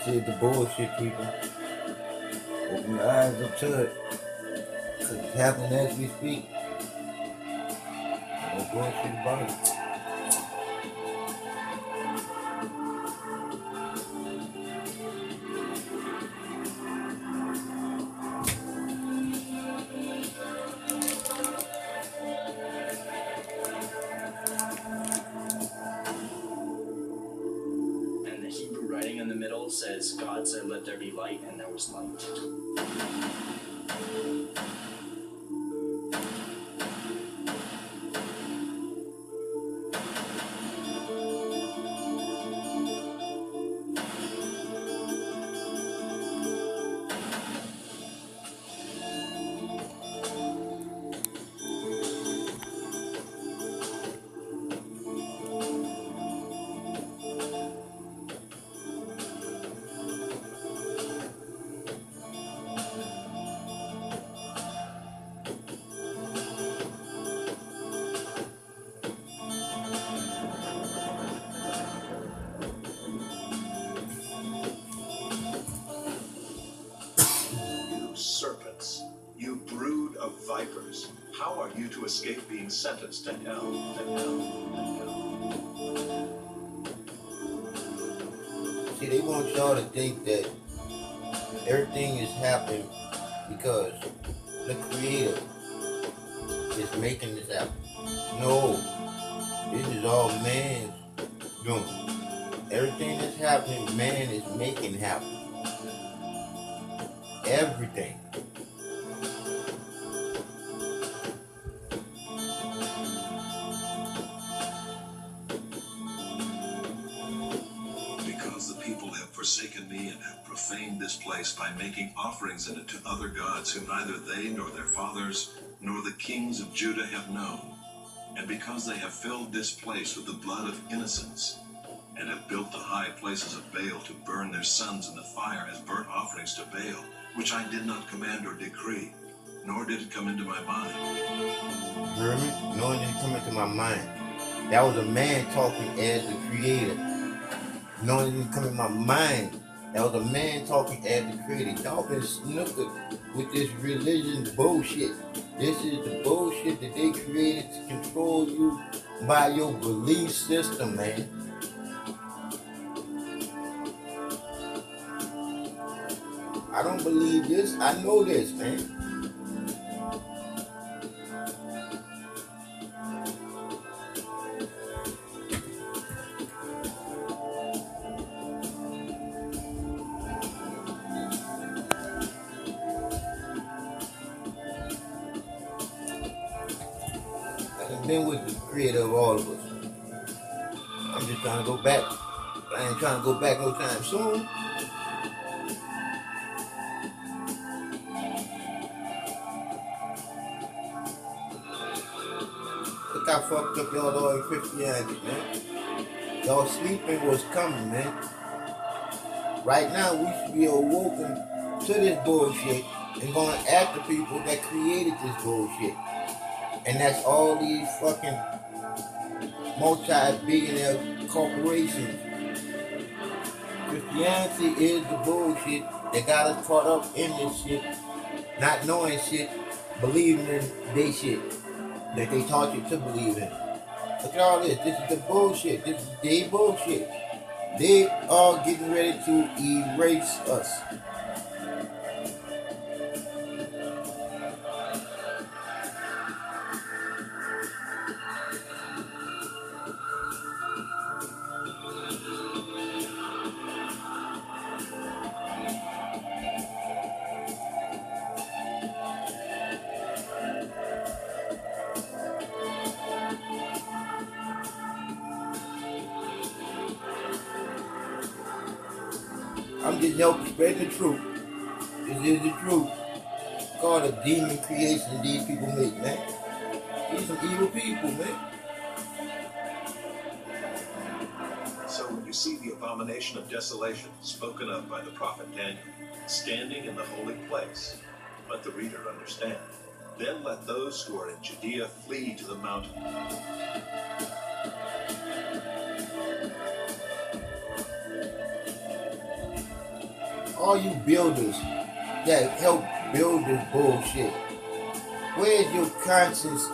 This is the bullshit, people. Open your eyes up to it. Because it's happening as we speak. No bullshit about it. And the Hebrew writing in the middle says, God said, let there be light, and there was light. Serpents, you brood of vipers, how are you to escape being sentenced to hell, to hell, to hell? See, they want y'all to think that everything is happening because the Creator is making this happen. No, this is all man's doing. Everything that's happening, man is making happen. Everything. Because the people have forsaken me and have profaned this place by making offerings in it to other gods whom neither they nor their fathers nor the kings of Judah have known, and because they have filled this place with the blood of innocents, and have built the high places of Baal to burn their sons in the fire as burnt offerings to Baal, which I did not command or decree, nor did it come into my mind. You hear me? No, it didn't come into my mind. That was a man talking as the Creator. No, it didn't come in my mind. That was a man talking as the Creator. Y'all been snookered with this religion bullshit. This is the bullshit that they created to control you by your belief system, man. I don't believe this. I know this, man. I've been with the Creator of all of us. I'm just trying to go back. I ain't trying to go back no time soon. Look how fucked up y'all are in Christianity, man. Y'all sleeping was coming, man. Right now, we should be awoken to this bullshit and going after people that created this bullshit. And that's all these fucking multi-billionaire corporations. Christianity is the bullshit that got us caught up in this shit, not knowing shit, believing in they shit that they taught you to believe in. Look at all this. This is the bullshit. This is their bullshit. They are getting ready to erase us. I'm just helping spread the truth. This is the truth. Called a demon creation these people make, man. These some evil people, man. So when you see the abomination of desolation spoken of by the prophet Daniel, standing in the holy place, let the reader understand. Then let those who are in Judea flee to the mountain. All you builders that help build this bullshit, where's your conscience?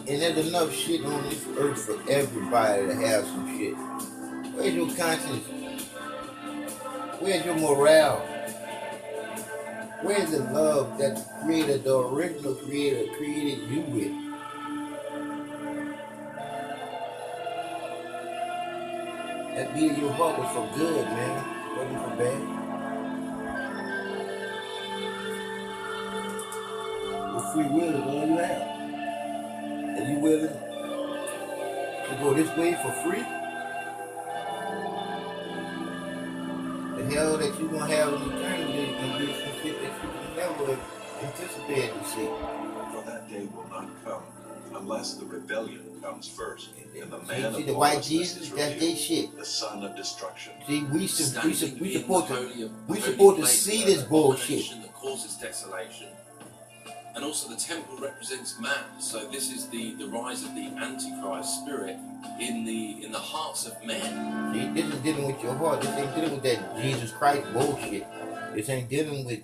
And there's enough shit on this earth for everybody to have some shit. Where's your conscience? Where's your morale? Where's the love that the creator, the original creator, created you with? That beat in your heart was for good, man. It wasn't for bad. Your free will is all you have. Are you willing to go this way for free? The hell that you gonna have in eternity is gonna be some shit that you can never anticipate to see. For that day will not come unless the rebellion comes first, and the man See of the white lawlessness Jesus, is that's their revealed, shit. the son of destruction. See, we supposed to place, see this bullshit. That causes desolation. And also the temple represents man. So this is the rise of the Antichrist spirit in the hearts of men. See, this is dealing with your heart. This ain't dealing with that Jesus Christ bullshit. This ain't dealing with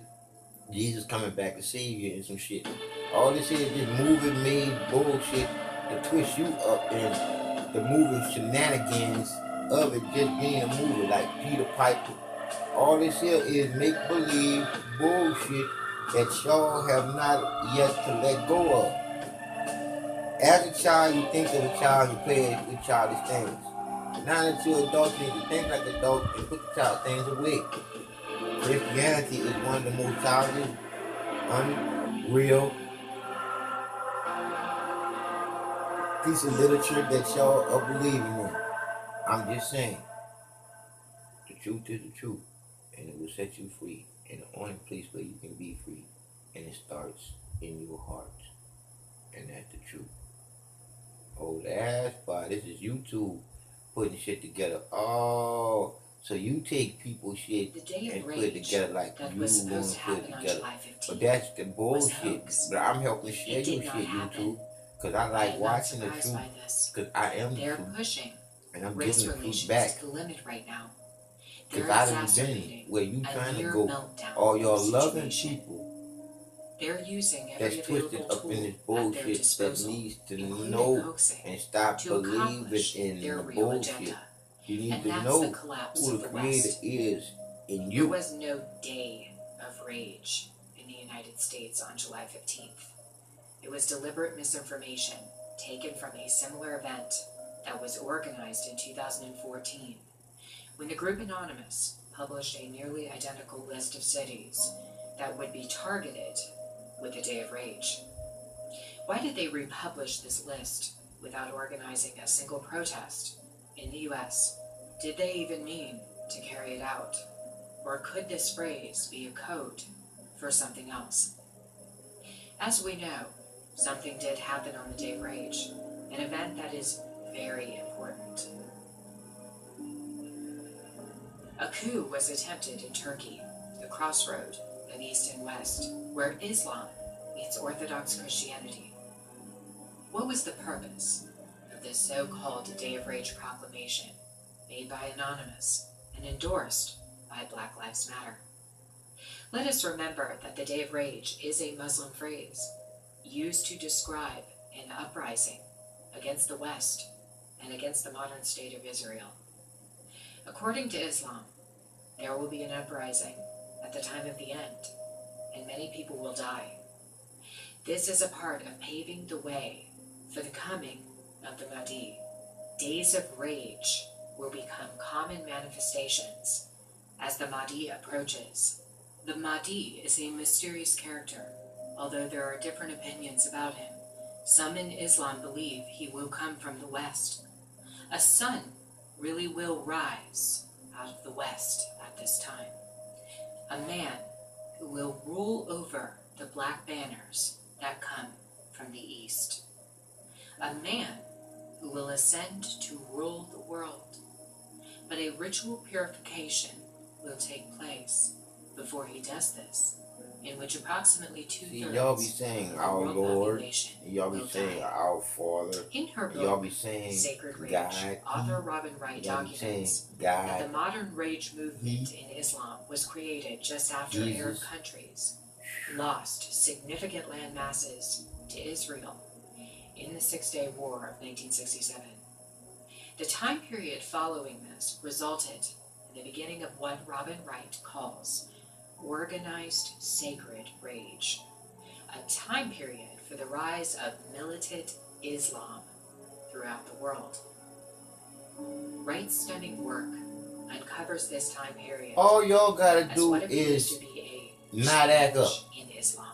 Jesus coming back to save you and some shit. All this is movie-made bullshit to twist you up in the movie shenanigans of it just being a movie like Peter Piper. All this here is make-believe bullshit that y'all have not yet to let go of. As a child, you think of a child, you play with childish things. Now that you're an adult, you need to think like an adult and put the child things away. Christianity is one of the most childish, unreal piece of literature that y'all are believing in. I'm just saying, the truth is the truth, and it will set you free. And the only place where you can be free, and it starts in your heart, and that's the truth. Oh, that's why this is YouTube putting shit together. Oh, so you take people's shit and put it together like you want to put it together. But that's the bullshit. But I'm helping share your shit, YouTube, because I like watching the truth, because I am the truth, and I'm giving the truth back. Because I done been where you trying to go, all y'all loving people They're using that's twisted up in this bullshit that needs to know and stop believing in the bullshit. You need to know who the creator is in you. There was no day of rage in the United States on July 15th. It was deliberate misinformation taken from a similar event that was organized in 2014, when the group Anonymous published a nearly identical list of cities that would be targeted with a day of rage. Why did they republish this list without organizing a single protest in the US? Did they even mean to carry it out? Or could this phrase be a code for something else? As we know, something did happen on the Day of Rage, an event that is very important. A coup was attempted in Turkey, the crossroad of East and West, where Islam meets Orthodox Christianity. What was the purpose of this so-called Day of Rage proclamation made by Anonymous and endorsed by Black Lives Matter? Let us remember that the Day of Rage is a Muslim phrase used to describe an uprising against the West and against the modern state of Israel. According to Islam, there will be an uprising at the time of the end, and many people will die. This is a part of paving the way for the coming of the Mahdi. Days of rage will become common manifestations as the Mahdi approaches. The Mahdi is a mysterious character, although there are different opinions about him. Some in Islam believe he will come from the West. A sun really will rise out of the West at this time. A man who will rule over the black banners that come from the East. A man who will ascend to rule the world. But a ritual purification will take place before he does this. in which approximately See, y'all be two-thirds saying of the our world Lord, population and y'all be will saying die. our Father, In her and y'all book, be saying Sacred Rage, God, author Robin Wright y'all be saying documents that the God, modern rage movement in Islam was created just after Arab Jesus. countries lost significant land masses to Israel in the Six-Day War of 1967. The time period following this resulted in the beginning of what Robin Wright calls organized sacred rage, a time period for the rise of militant Islam throughout the world. Wright's stunning work uncovers this time period All y'all gotta as do what appears is to be a not act up, change in Islam.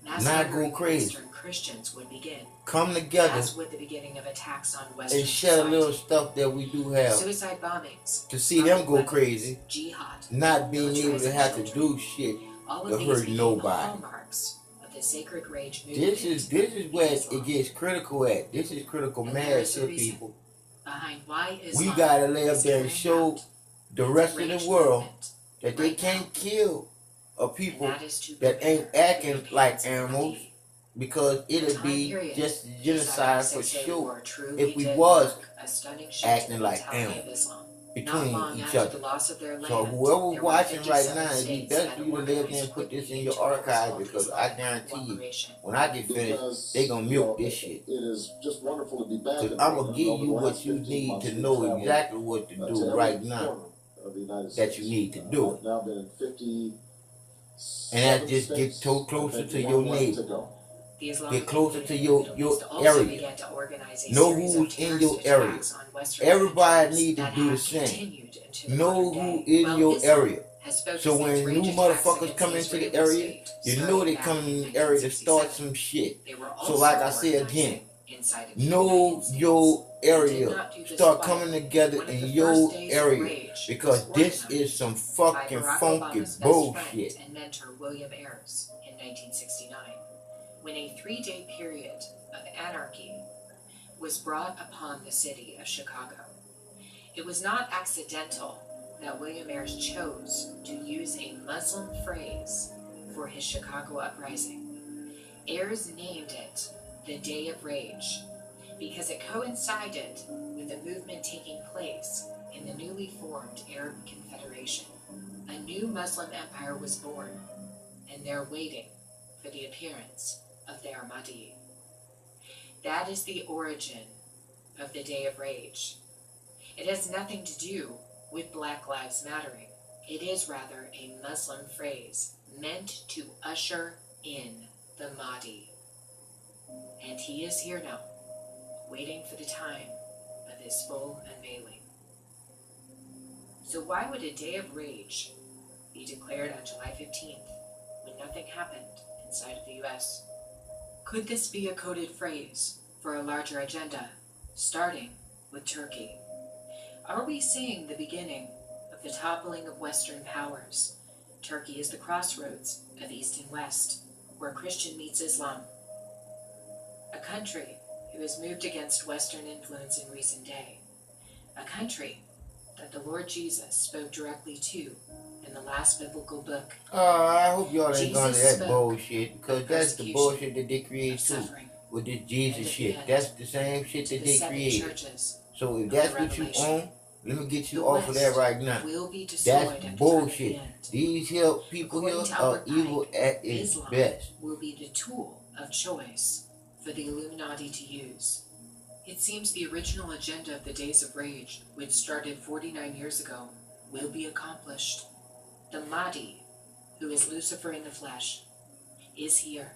Mass not murdering go of crazy, Eastern Christians would begin, come together as would the beginning of attacks on Western and share a society. little stuff that we do have Suicide bombings, to see them go weapons, crazy, jihad, not being able to militarizing have to children. do shit All to of these hurt became nobody. hallmarks of the sacred rage movement. This is where Islam. it gets critical at. This is critical And there mass is a here, reason people. behind why We Islam gotta lay up is there and carrying show out the its rest of rage the world movement that they right can't now. kill a And people that is to that ain't prepare acting for the like appearance of animals, Mahdi. because The it'd time be period just inside genocide the for Six-Day sure War truly if we did was mark a stunning shift acting in the like mentality of animals Islam. Not between long each after other. the loss of their land, So whoever's there were watching right 57 now, it'd be states best that for you to lay up there organized and put what this in leading your to what was archive, called because I Islamic guarantee you, cooperation. when I get finished, they gonna milk this shit. It is just wonderful to be back. Cause I'm gonna give you what you need to know exactly what to do right now that you need to do it. I've now been in 50. And that just get closer to your neighbor. Get closer to your area. Know who's in your area. Everybody need to do the same. Know who in your area. So when new motherfuckers come into the area, you know they coming in the area to start some shit. So like I say again, know your area. Start coming together in your area, because this is some fucking funky bullshit. And mentor William Ayers in 1969, when a 3-day period of anarchy was brought upon the city of Chicago. It was not accidental that William Ayers chose to use a Muslim phrase for his Chicago uprising. Ayers named it the Day of Rage because it coincided with a movement taking place in the newly formed Arab Confederation. A new Muslim empire was born, and they're waiting for the appearance of their Mahdi. That is the origin of the Day of Rage. It has nothing to do with Black Lives Mattering. It is rather a Muslim phrase meant to usher in the Mahdi. And he is here now, waiting for the time of his full unveiling. So why would a Day of Rage be declared on July 15th when nothing happened inside of the US? Could this be a coded phrase for a larger agenda, starting with Turkey? Are we seeing the beginning of the toppling of Western powers? Turkey is the crossroads of East and West, where Christian meets Islam. A country who has moved against Western influence in recent day. A country that the Lord Jesus spoke directly to in the last biblical book. I hope y'all ain't gonna Jesus that spoke bullshit, because of that's the persecution, bullshit that they of create too. suffering, With this and Jesus of the shit. end That's the same shit to that the they 7 created. churches So if of that's the what you Revelation. own, let me get you The off of that West right now. will be destroyed That's at the time of bullshit. the end. These here people here According to are Albert evil Pike, at its Islam best. will be the tool of choice for the Illuminati to use. It seems the original agenda of the Days of Rage, which started 49 years ago, will be accomplished. The Mahdi, who is Lucifer in the flesh, is here.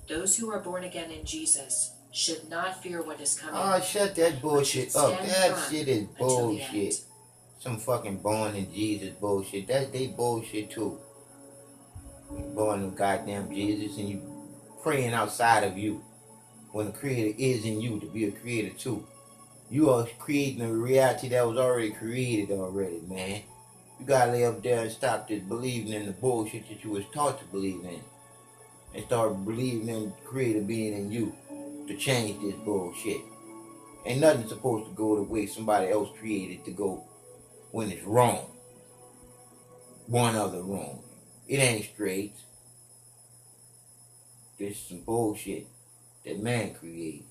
Those who are born again in Jesus should not fear what is coming. Oh, shut that bullshit up. Stand That firm shit is until the end. bullshit. Some fucking born in Jesus bullshit. That's they bullshit too. You born in goddamn Jesus and you praying outside of you, when the creator is in you to be a creator too. You are creating a reality that was already created already, man. You gotta lay up there and stop this believing in the bullshit that you was taught to believe in. And start believing in the creator being in you to change this bullshit. Ain't nothing supposed to go the way somebody else created to go when it's wrong. One other wrong. It ain't straight. This is some bullshit that man created.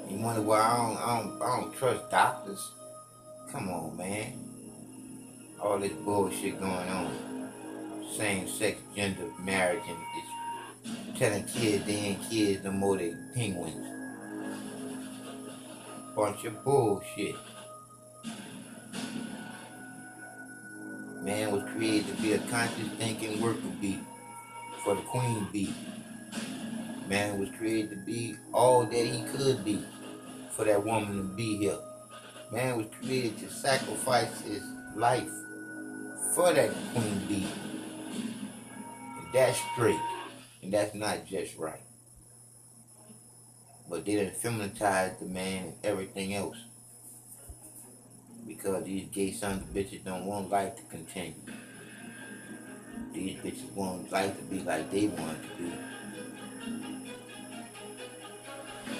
You wonder why I don't trust doctors? Come on, man. All this bullshit going on. Same-sex gender marriage, and it's telling kids they ain't kids no more than penguins. Bunch of bullshit. Man was created to be a conscious thinking worker bee for the queen bee. Man was created to be all that he could be for that woman to be here. Man was created to sacrifice his life for that queen bee. And that's straight. And that's not just right. But they done feminized the man and everything else. Because these gay sons of bitches don't want life to continue. These bitches want life to be like they want it to be.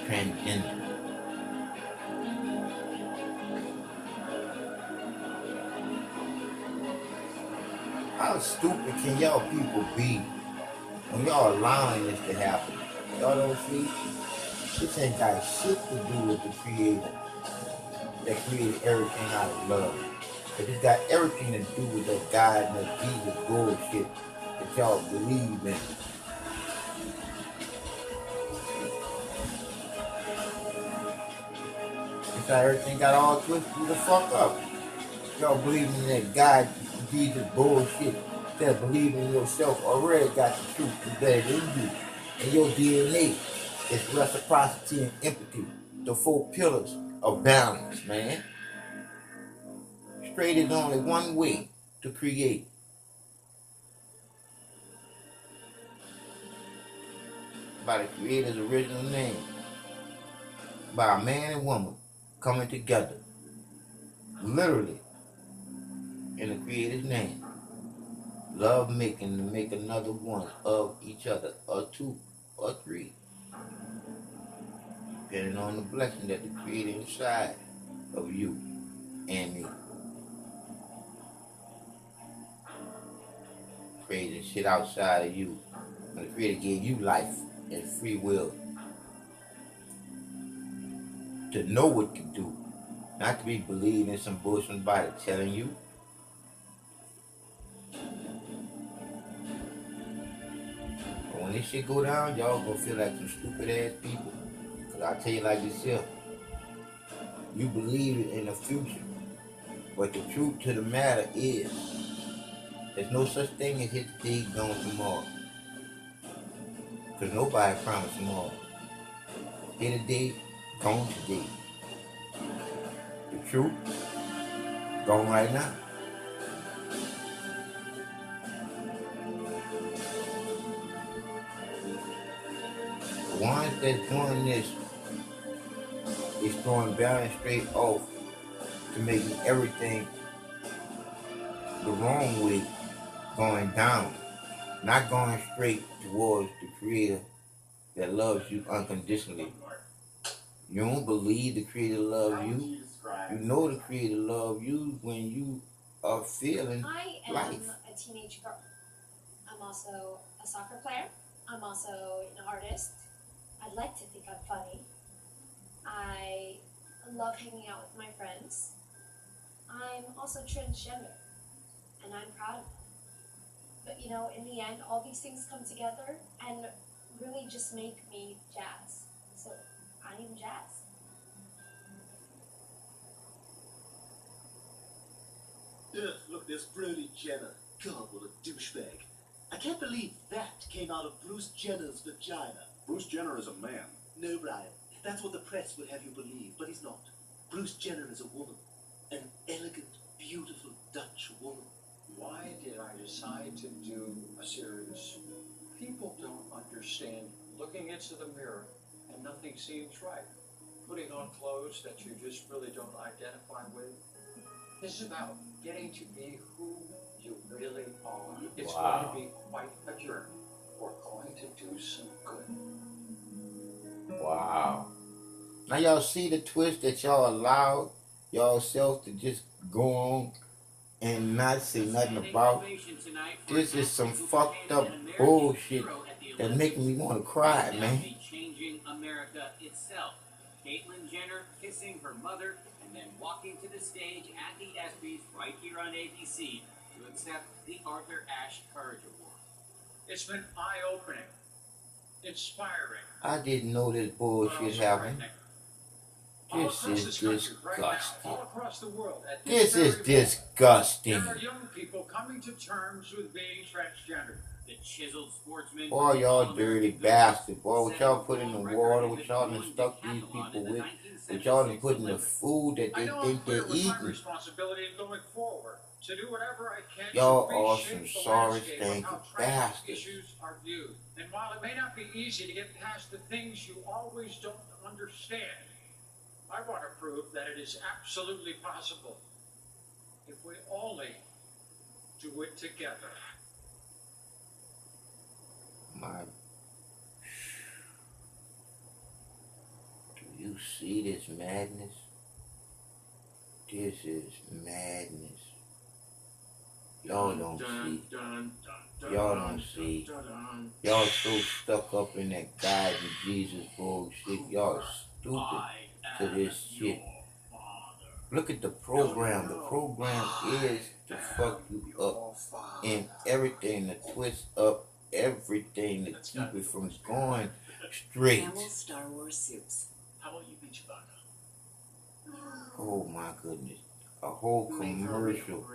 Transgender. How stupid can y'all people be when y'all allowing this to happen? Y'all don't see? This ain't got shit to do with the creator that created everything out of love. But it's got everything to do with that God and that Jesus bullshit that y'all believe in. It's how everything got all twisted the fuck up. Y'all believing in that God, Jesus bullshit. Instead of believing in yourself, already got the truth is better than you. And your DNA is reciprocity and empathy. The 4 pillars of balance, man. Straight is only one way to create. By the Creator's original name. By a man and woman coming together. Literally. In the Creator's name. Love making to make another one of each other. Or 2 or 3. Depending on the blessing that the Creator inside of you and me. Created shit outside of you. And the Creator gave you life and free will to know what to do. Not to be believing in some bullshit somebody telling you. But when this shit go down, y'all gonna feel like some stupid ass people. Cause I'll tell you like this here. You believe in the future. But the truth to the matter is, there's no such thing as hit today, gone tomorrow. Cause nobody promised tomorrow. Here today, gone today. The truth, gone right now. The ones that's doing this is throwing balance straight off to making everything the wrong way, going down, not going straight towards the Creator that loves you unconditionally. You don't believe the Creator loves you. You know the Creator loves you when you are feeling life. A teenage girl. I'm also a soccer player. I'm also an artist. I'd like to think I'm funny. I love hanging out with my friends. I'm also transgender, and I'm proud of it. But you know, in the end, all these things come together and really just make me Jazz. So I am Jazz. Ugh, look, there's Brody Jenner. God, what a douchebag. I can't believe that came out of Bruce Jenner's vagina. Bruce Jenner is a man. No, Brian. That's what the press would have you believe, but he's not. Bruce Jenner is a woman. An elegant, beautiful Dutch woman. Why did I decide to do a series People don't understand looking into the mirror and nothing seems right. Putting on clothes that you just really don't identify with. This is about getting to be who you really are. It's going to be quite a journey. We're going to do some good. Wow. Now y'all see the twist that y'all allowed y'all self to just go on and not say nothing about. This is some fucked up bullshit that making me want to cry, man. Changing America itself. Caitlyn Jenner kissing her mother and then walking to the stage at the ESPYs right here on ABC to accept the Arthur Ashe Courage Award. It's been eye-opening, inspiring. I didn't know this bullshit happened. This is disgusting. All across the world, This is disgusting. there are young people coming to terms with being transgender. The chiseled sportsman. Boy, y'all dirty bastard. Boy, what y'all put in the water, what y'all done stuck these people with, what y'all done put in the food that they think they're eating. Responsibility going forward to do whatever I can. Y'all are some sorry, stanky bastards. Issues are viewed. And while it may not be easy to get past the things you always don't understand, I want to prove that it is absolutely possible if we only do it together. My, do you see this madness? This is madness. Y'all don't see. Y'all don't see. Y'all so stuck up in that God and Jesus bullshit. Y'all stupid to this shit. Look at the program. The program is to fuck you up and everything, to twist up everything, to keep it from going straight. Camel Star Wars suits. How about you beat Chewbacca? Oh my goodness. A whole commercial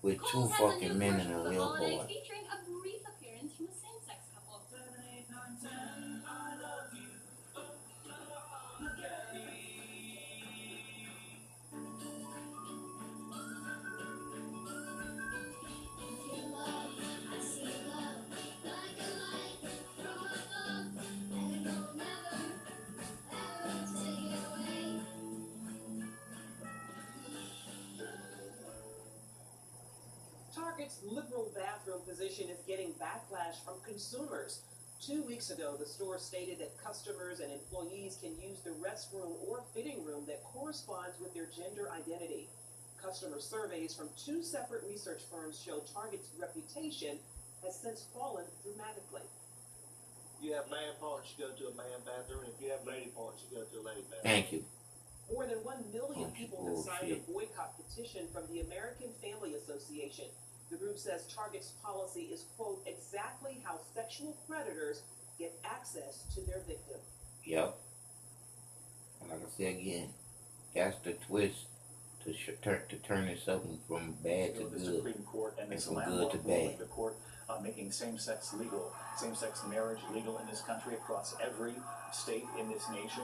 with two fucking men and a little boy. Featuring a brief appearance from a same-sex couple. 7, 8, 9, 10, I love you. Look at me. Target's liberal bathroom position is getting backlash from consumers. 2 weeks ago, the store stated that customers and employees can use the restroom or fitting room that corresponds with their gender identity. Customer surveys from 2 separate research firms show Target's reputation has since fallen dramatically. You have man parts, you go to a man bathroom. If you have lady parts, you go to a lady bathroom. Thank you. More than 1 million people have signed a boycott petition from the American Family Association. The group says Target's policy is, quote, exactly how sexual predators get access to their victim. Yep. And like I said again, that's the twist to turn it something from bad to The good, Supreme Court and and this from landmark good to ruling, bad. the court making same-sex legal, same-sex marriage legal in this country across every state in this nation.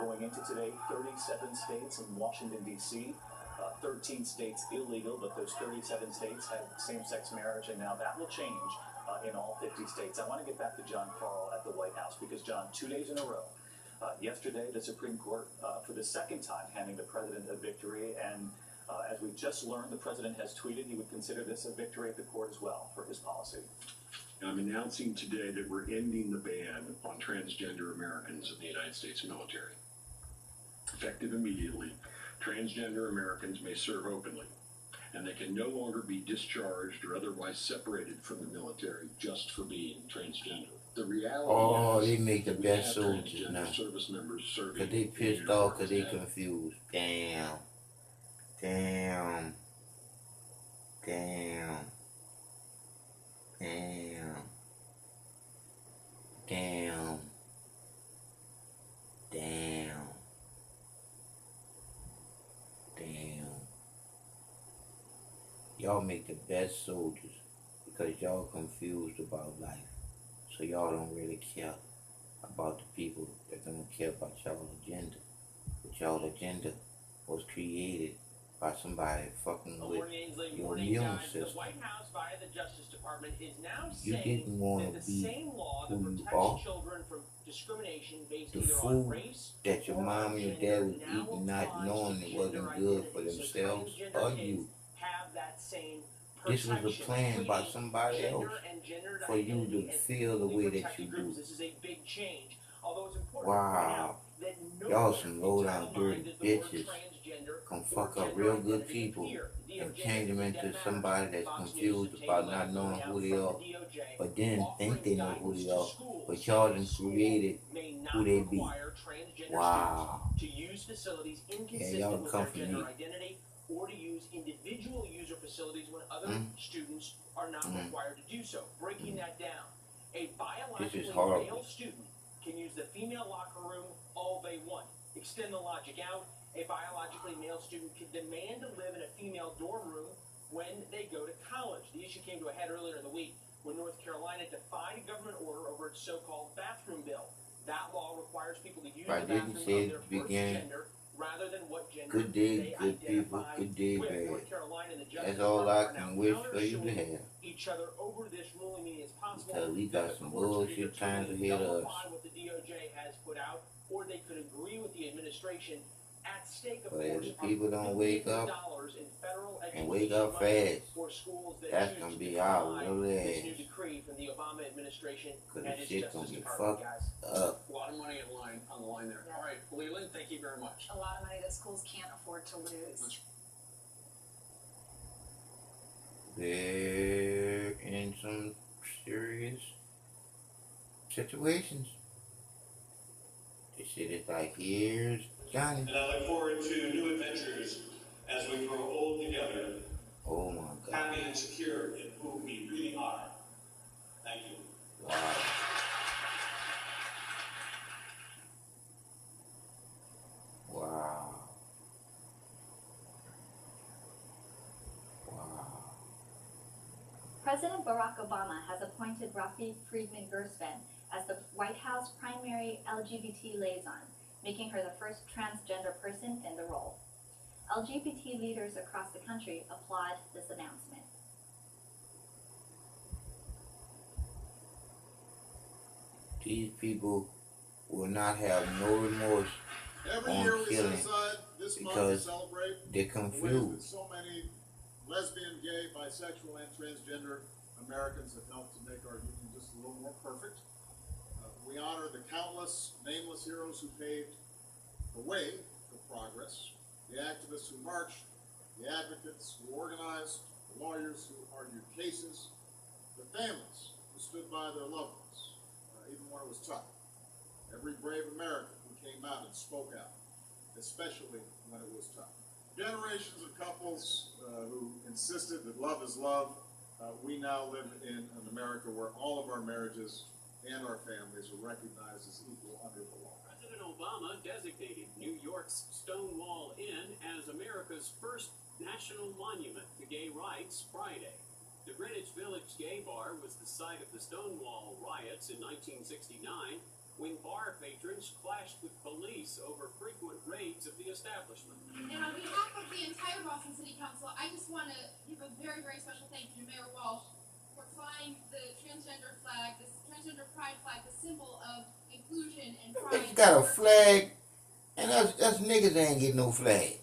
Going into today, 37 states in Washington, D.C., 13 states illegal, but those 37 states have same-sex marriage, and now that will change in all 50 states. I want to get back to John Carl at the White House, because, John, 2 days in a row, yesterday, the Supreme Court, for the second time, handing the president a victory, and as we just learned, the president has tweeted he would consider this a victory at the court as well for his policy. I'm announcing today that we're ending the ban on transgender Americans in the United States military. Effective immediately, transgender Americans may serve openly, and they can no longer be discharged or otherwise separated from the military just for being transgender. The reality they make the we best have soldiers transgender now. service members serving Cause they pissed off, cause they confused. Damn. Damn. Damn. Damn. Damn. Damn. Damn. Y'all make the best soldiers because y'all confused about life. So y'all don't really care about the people that don't care about y'all agenda. But y'all agenda was created by somebody fucking A with morning, Ainsley, your morning, immune guys. The system. White House, via the Justice Department, is now You saying didn't want that to the be same law that who you protects are. children from discrimination based The either on food race that your or mom on and your gender dad was now eating, not applies knowing to it gender wasn't good for identity. So themselves transgender or kids you. have that same This was a protection, plan by treating somebody else gender and gender for you identity to as feel the equally way that protected you groups. do. This is a big change. Although it's important to point Wow. out that Y'all some low down mind dirty does the word bitches transgender can or fuck up gender real good identity people appear. The and DOJ change them says into that somebody matters. that's Fox News confused is about taking not that knowing out who they from are, the DOJ, but then think they know who offering they are, guidance to schools but y'all saying done schools created may not who they be. require transgender Wow. students to use facilities Yeah, inconsistent y'all with come their from gender me. identity or to use individual user facilities when other students are not required to do so. Breaking that down, a biologically horrible. male student can use the female locker room all they want. Extend the logic out, a biologically male student can demand to live in a female dorm room when they go to college. The issue came to a head earlier in the week when North Carolina defied a government order over its so-called bathroom bill. That law requires people to use If I the didn't bathroom say of their at the birth beginning, gender rather than what gender good day, they good people, identify good day, with. bad. North Carolina and the Justice That's all I Department are can now wish for you to countersuing have. each other over this ruling, meaning it's possible Because we that got the some courts could either bullshit times totally ahead of us. nullify what the DOJ has put out, or they could agree with the administration. At stake, of But if course, the people don't wake up dollars in federal and wake education up money fast, for schools that that's choose gonna to be defy our real this new ass. decree from the Obama administration Because and the its shit gonna Justice be Department, fucked guys. up. A lot of money on the line there. Yeah. All right, Leland, thank you very much. A lot of money that schools can't afford to lose. They're in some serious situations. This shit is like, here's Johnny. And I look forward to new adventures as we grow old together, Oh my God. happy and secure in who we really are. Thank you. Wow. Wow. Wow. President Barack Obama has appointed Rafi Friedman Gerspan as the White House primary LGBT liaison, making her the first transgender person in the role. LGBT leaders across the country applaud this announcement. These people will not have no remorse Every on year we set killing aside this month to because celebrate they're the ways that confused. so many lesbian, gay, bisexual, and transgender Americans have helped to make our union just a little more perfect. We honor the countless nameless heroes who paved the way for progress, the activists who marched, the advocates who organized, the lawyers who argued cases, the families who stood by their loved ones, even when it was tough. Every brave American who came out and spoke out, especially when it was tough. Generations of couples who insisted that love is love. We now live in an America where all of our marriages and our families are recognized as equal under the law. President Obama designated New York's Stonewall Inn as America's first national monument to gay rights Friday. The Greenwich Village gay bar was the site of the Stonewall riots in 1969, when bar patrons clashed with police over frequent raids of the establishment. And on behalf of the entire Boston City Council, I just want to give a very, very special thank you to Mayor Walsh for flying the transgender flag, this transgender pride flag, the symbol of inclusion and pride. Bitch got a flag, and us niggas ain't getting no flag.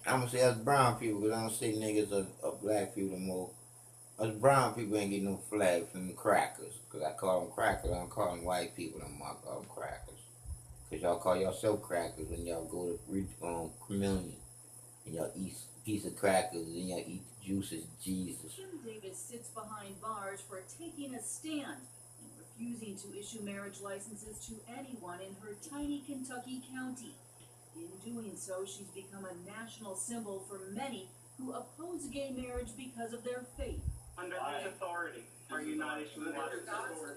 I'm gonna say us brown people, because I don't say niggas or black people no more. Us brown people ain't getting no flag from them crackers. Because I call them crackers, I don't call them white people no more, I call them crackers. Because y'all call yourself crackers when y'all go to communion. And y'all eat a piece of crackers and y'all eat the juices, Jesus. Kim Davis sits behind bars for taking a stand and refusing to issue marriage licenses to anyone in her tiny Kentucky county. In doing so, she's become a national symbol for many who oppose gay marriage because of their faith. Under whose authority are you not issuing licenses?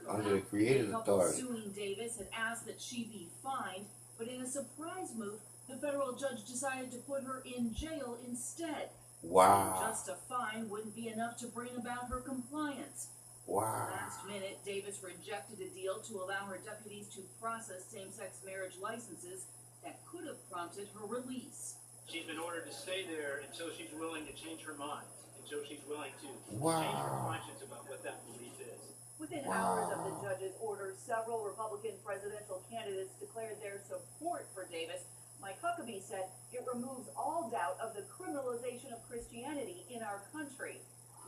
Under the Creator's The couple authority. suing Davis had asked that she be fined, but in a surprise move, the federal judge decided to put her in jail instead. Wow. Just a fine wouldn't be enough to bring about her compliance. Wow. Last minute, Davis rejected a deal to allow her deputies to process same-sex marriage licenses that could have prompted her release. She's been ordered to stay there until she's willing to change her mind, until she's willing to Wow. change her conscience about what that belief is. Within hours of the judge's order, several Republican presidential candidates declared their support for Davis. Mike Huckabee said it removes all doubt of the criminalization of Christianity in our country.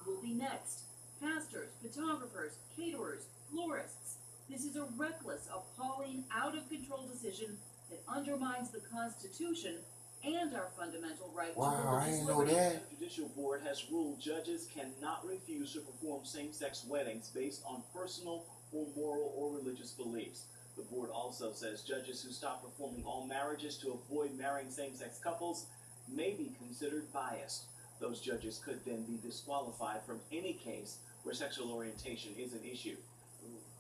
Who will be next? Pastors, photographers, caterers, florists. This is a reckless, appalling, out-of-control decision that undermines the Constitution and our fundamental right to Wow, I religious didn't know liberty. that. The Judicial Board has ruled judges cannot refuse to perform same-sex weddings based on personal or moral or religious beliefs. The board also says judges who stop performing all marriages to avoid marrying same-sex couples may be considered biased. Those judges could then be disqualified from any case where sexual orientation is an issue.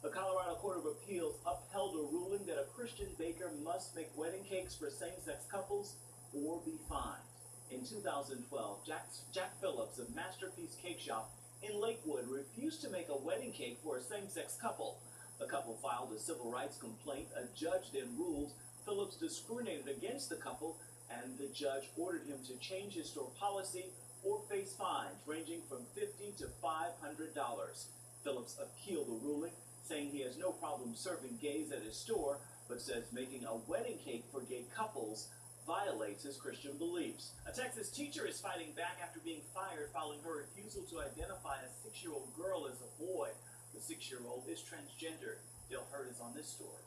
The Colorado Court of Appeals upheld a ruling that a Christian baker must make wedding cakes for same-sex couples or be fined. In 2012, Jack Phillips of Masterpiece Cake Shop in Lakewood refused to make a wedding cake for a same-sex couple. The couple filed a civil rights complaint. A judge then ruled Phillips discriminated against the couple, and the judge ordered him to change his store policy or face fines ranging from $50 to $500. Phillips appealed the ruling, saying he has no problem serving gays at his store, but says making a wedding cake for gay couples violates his Christian beliefs. A Texas teacher is fighting back after being fired following her refusal to identify a 6-year-old girl as a boy. The 6-year-old is transgender. Dale Hurd is on this story.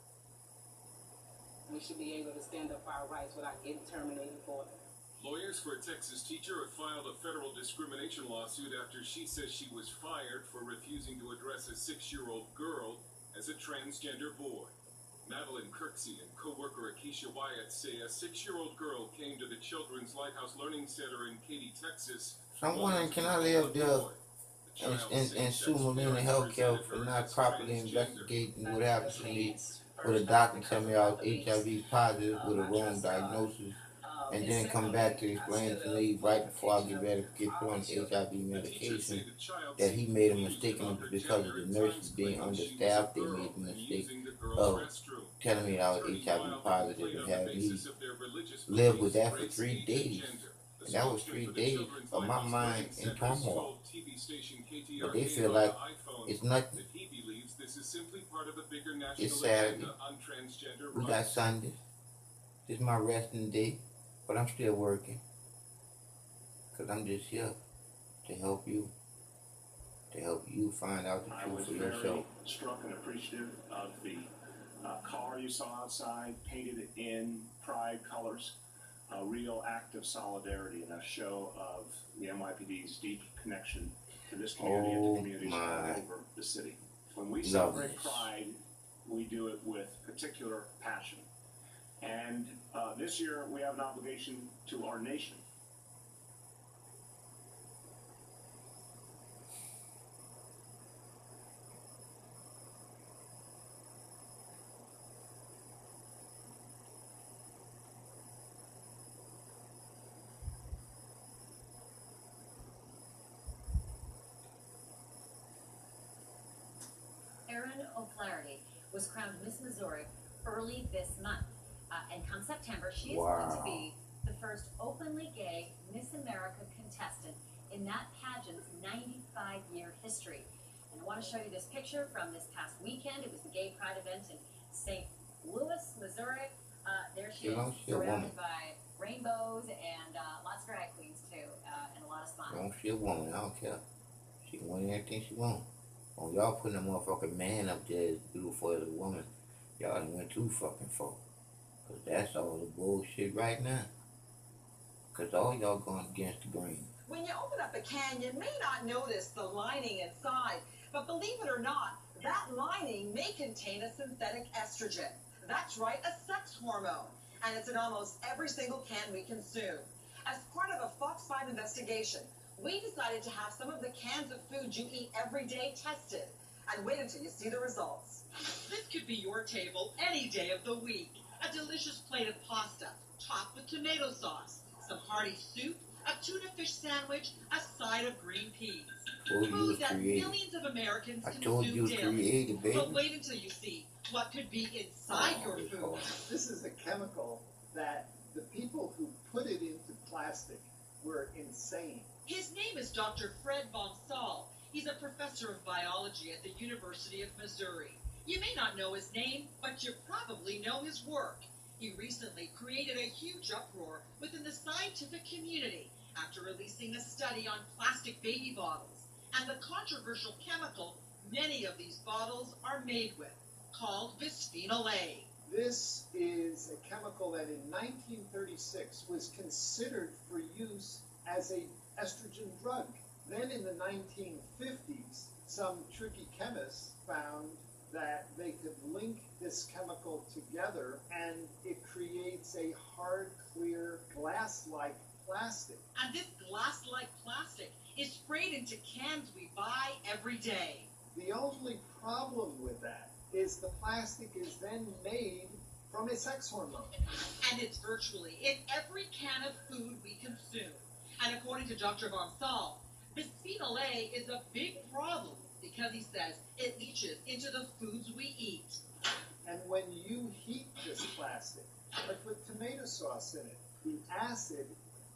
We should be able to stand up for our rights without getting terminated for it. Lawyers for a Texas teacher have filed a federal discrimination lawsuit after she says she was fired for refusing to address a 6-year-old girl as a transgender boy. Madeline Kirksey and co-worker Akeisha Wyatt say a 6-year-old girl came to the Children's Lighthouse Learning Center in Katy, Texas. So I'm wondering, can I live there and sue Molina Healthcare for not properly investigating what happened to me? Where the doctor tell me I was HIV positive with a wrong diagnosis, and then come back to explain to me right before I get ready to get put on HIV medication that he made a mistake because of the nurses being understaffed. They made the mistake of telling me I was HIV positive and having me live with that for 3 days. And that was 3 days of my mind in turmoil. But they feel like it's nothing. It's Saturday. We got Sunday. This is my resting day. But I'm still working. Because I'm just here to help you. To help you find out the truth for yourself. I was very struck and appreciative of the car you saw outside, painted in pride colors. A real act of solidarity and a show of the NYPD's deep connection to this community and to communities all over the city. When we celebrate Pride, we do it with particular passion. And this year, we have an obligation to our nation. Erin O'Flaherty was crowned Miss Missouri early this month. And come September, she is going to be the first openly gay Miss America contestant in that pageant's 95-year history. And I want to show you this picture from this past weekend. It was the Gay Pride event in St. Louis, Missouri. There she is, surrounded by rainbows and lots of drag queens too, and a lot of smiles. Don't she a woman? I don't care. She can win anything she wants. When y'all putting a motherfucking man up there as beautiful as a woman, y'all done went too fucking far. Cause that's all the bullshit right now. Cause all y'all going against the grain. When you open up a can, you may not notice the lining inside, but believe it or not, that lining may contain a synthetic estrogen. That's right, a sex hormone. And it's in almost every single can we consume. As part of a Fox 5 investigation, we decided to have some of the cans of food you eat every day tested. And wait until you see the results. This could be your table any day of the week. A delicious plate of pasta, topped with tomato sauce, some hearty soup, a tuna fish sandwich, a side of green peas. Food that millions of Americans consume daily. But wait until you see what could be inside your food. This is a chemical that the people who put it into plastic were insane. His name is Dr. Fred von Saal. He's a professor of biology at the University of Missouri. You may not know his name, but you probably know his work. He recently created a huge uproar within the scientific community after releasing a study on plastic baby bottles and the controversial chemical many of these bottles are made with, called bisphenol A. This is a chemical that in 1936 was considered for use as a estrogen drug. Then in the 1950s, some tricky chemists found that they could link this chemical together and it creates a hard, clear, glass-like plastic. And this glass-like plastic is sprayed into cans we buy every day. The only problem with that is the plastic is then made from a sex hormone. And it's virtually in every can of food we consume. And according to Dr. von Saal, bisphenol A is a big problem because he says it leaches into the foods we eat. And when you heat this plastic, like with tomato sauce in it, the acid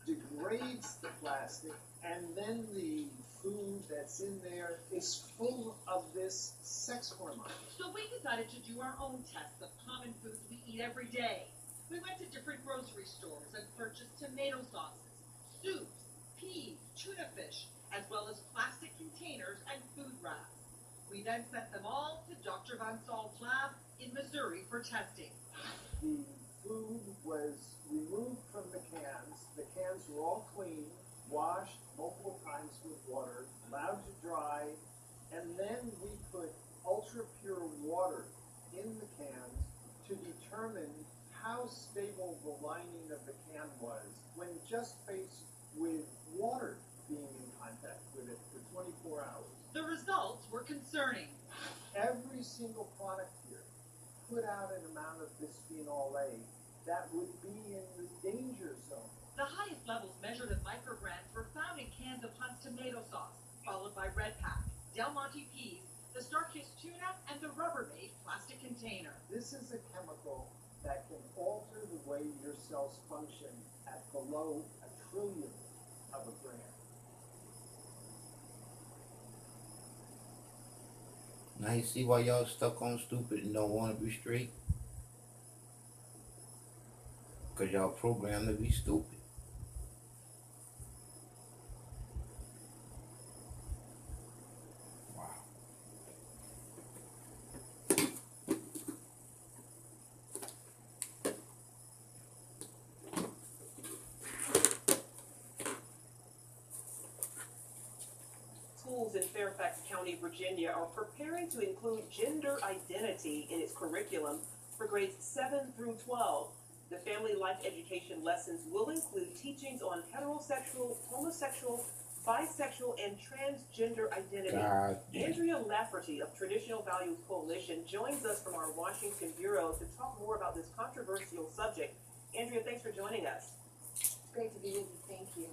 degrades the plastic, and then the food that's in there is full of this sex hormone. So we decided to do our own tests of common foods we eat every day. We went to different grocery stores and purchased tomato sauces, soups, peas, tuna fish, as well as plastic containers and food wraps. We then sent them all to Dr. von Saal's lab in Missouri for testing. The food was removed from the cans. The cans were all clean, washed multiple times with water, allowed to dry, and then we put ultra-pure water in the cans to determine how stable the lining of the can was when just faced with water being in contact with it for 24 hours. The results were concerning. Every single product here put out an amount of bisphenol A that would be in the danger zone. The highest levels measured in micrograms were found in cans of Hunt's tomato sauce, followed by Red Pack, Del Monte peas, the Star-Kissed tuna, and the Rubbermaid plastic container. This is a chemical that can alter the way your cells function at below a trillionth of a gram. Now you see why y'all stuck on stupid and don't want to be straight? Because y'all programmed to be stupid. Schools in Fairfax County, Virginia are preparing to include gender identity in its curriculum for grades 7 through 12. The family life education lessons will include teachings on heterosexual, homosexual, bisexual, and transgender identity. Andrea Lafferty of Traditional Values Coalition joins us from our Washington Bureau to talk more about this controversial subject. Andrea, thanks for joining us. It's great to be with you. Thank you.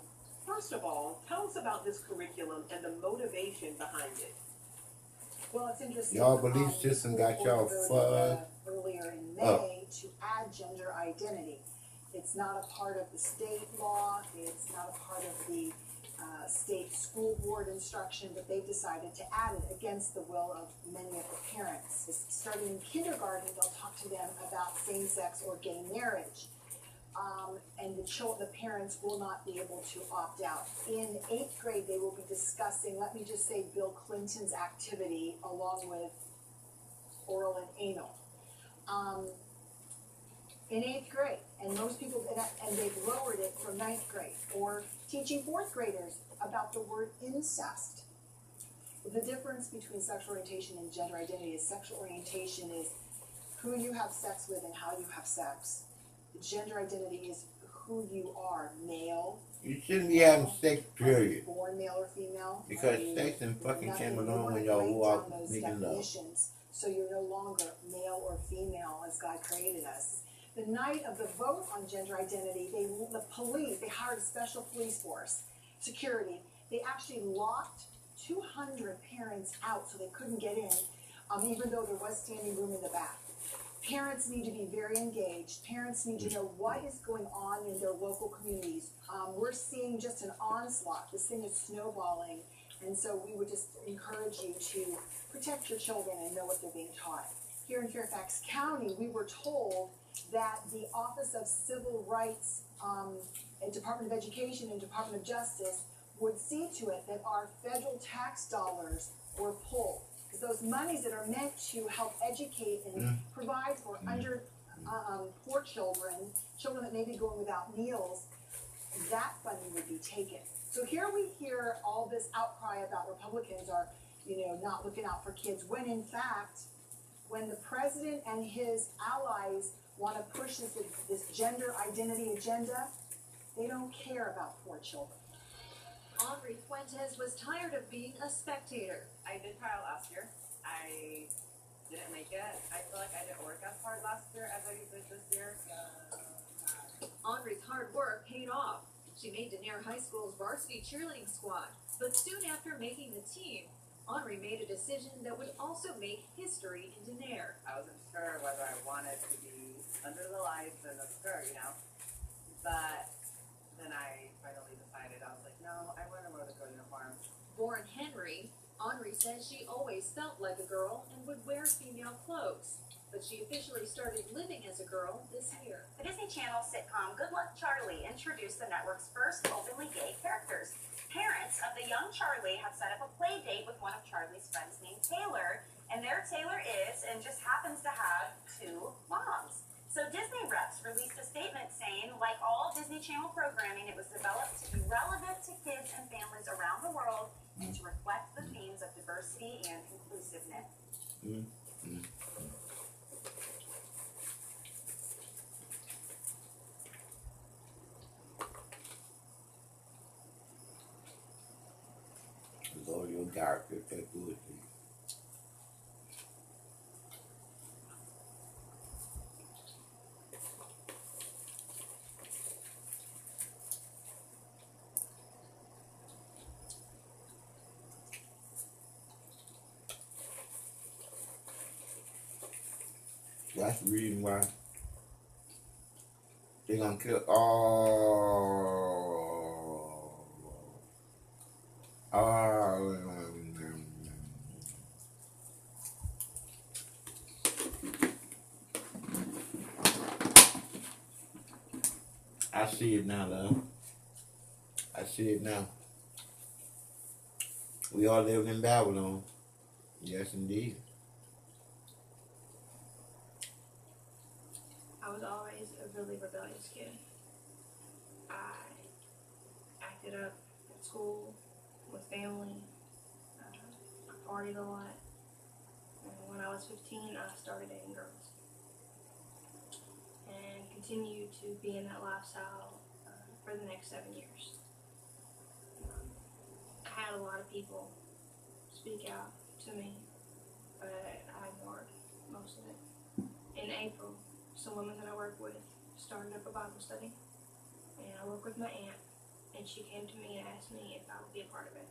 First of all, tell us about this curriculum and the motivation behind it. Well, it's interesting. Y'all belief system got y'all fucked earlier in May to add gender identity. It's not a part of the state law. It's not a part of the state school board instruction, but they've decided to add it against the will of many of the parents. Starting in kindergarten, they'll talk to them about same-sex or gay marriage. And the parents will not be able to opt out. In 8th grade, they will be discussing, let me just say, Bill Clinton's activity along with oral and anal. In 8th grade, and most people, and they've lowered it from 9th grade, or teaching 4th graders about the word incest. The difference between sexual orientation and gender identity is sexual orientation is who you have sex with and how you have sex. Gender identity is who you are, male. You shouldn't be having sex, period. Born male or female. Because sex and fucking came along when y'all go out making love. So you're no longer male or female as God created us. The night of the vote on gender identity, the police, they hired a special police force, security. They actually locked 200 parents out so they couldn't get in, even though there was standing room in the back. Parents need to be very engaged. Parents need to know what is going on in their local communities. We're seeing just an onslaught. This thing is snowballing. And so we would just encourage you to protect your children and know what they're being taught. Here in Fairfax County, we were told that the Office of Civil Rights and Department of Education and Department of Justice would see to it that our federal tax dollars were pulled. Because those monies that are meant to help educate and provide for poor children, children that may be going without meals, that funding would be taken. So here we hear all this outcry about Republicans are, not looking out for kids, when in fact, when the president and his allies want to push this gender identity agenda, they don't care about poor children. Henri Fuentes was tired of being a spectator. I did trial last year. I didn't make it. I feel like I didn't work as hard last year as I did this year. Henri's hard work paid off. She made Denair High School's varsity cheerleading squad, but soon after making the team, Henri made a decision that would also make history in Denair. I wasn't sure whether I wanted to be under the lights and the skirt, but then I finally decided. I was like, no, I want to wear the girl uniform. Born Henry, Henri says she always felt like a girl and would wear female clothes. But she officially started living as a girl this year. The Disney Channel sitcom Good Luck Charlie introduced the network's first openly gay characters. Parents of the young Charlie have set up a play date with one of Charlie's friends named Taylor, and their Taylor is and just happens to have 2 moms. So Disney reps released a statement saying, like all Disney Channel programming, it was developed to be relevant to kids and families around the world and to reflect the themes of diversity and inclusiveness. Lord, your character, that good. That's the reason why they're gonna kill I see it now, love. I see it now. We all live in Babylon. Yes, indeed. I was always a really rebellious kid. I acted up at school, with family. I partied a lot. And when I was 15, I started dating girls. And continued to be in that lifestyle for the next 7 years. I had a lot of people speak out to me, but I ignored most of it. In April, some women that I work with started up a Bible study, and I work with my aunt, and she came to me and asked me if I would be a part of it.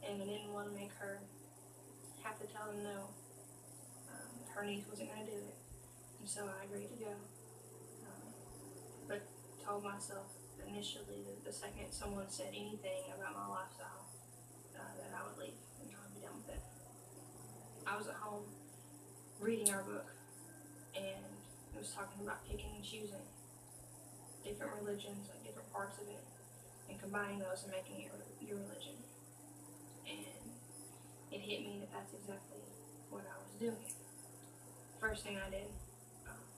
And I didn't want to make her have to tell them no. Her niece wasn't going to do it, and so I agreed to go. But told myself initially that the second someone said anything about my lifestyle, that I would leave and I would be done with it. I was at home reading our book, and it was talking about picking and choosing different religions, like different parts of it, and combining those and making it your religion. And it hit me that that's exactly what I was doing. First thing I did,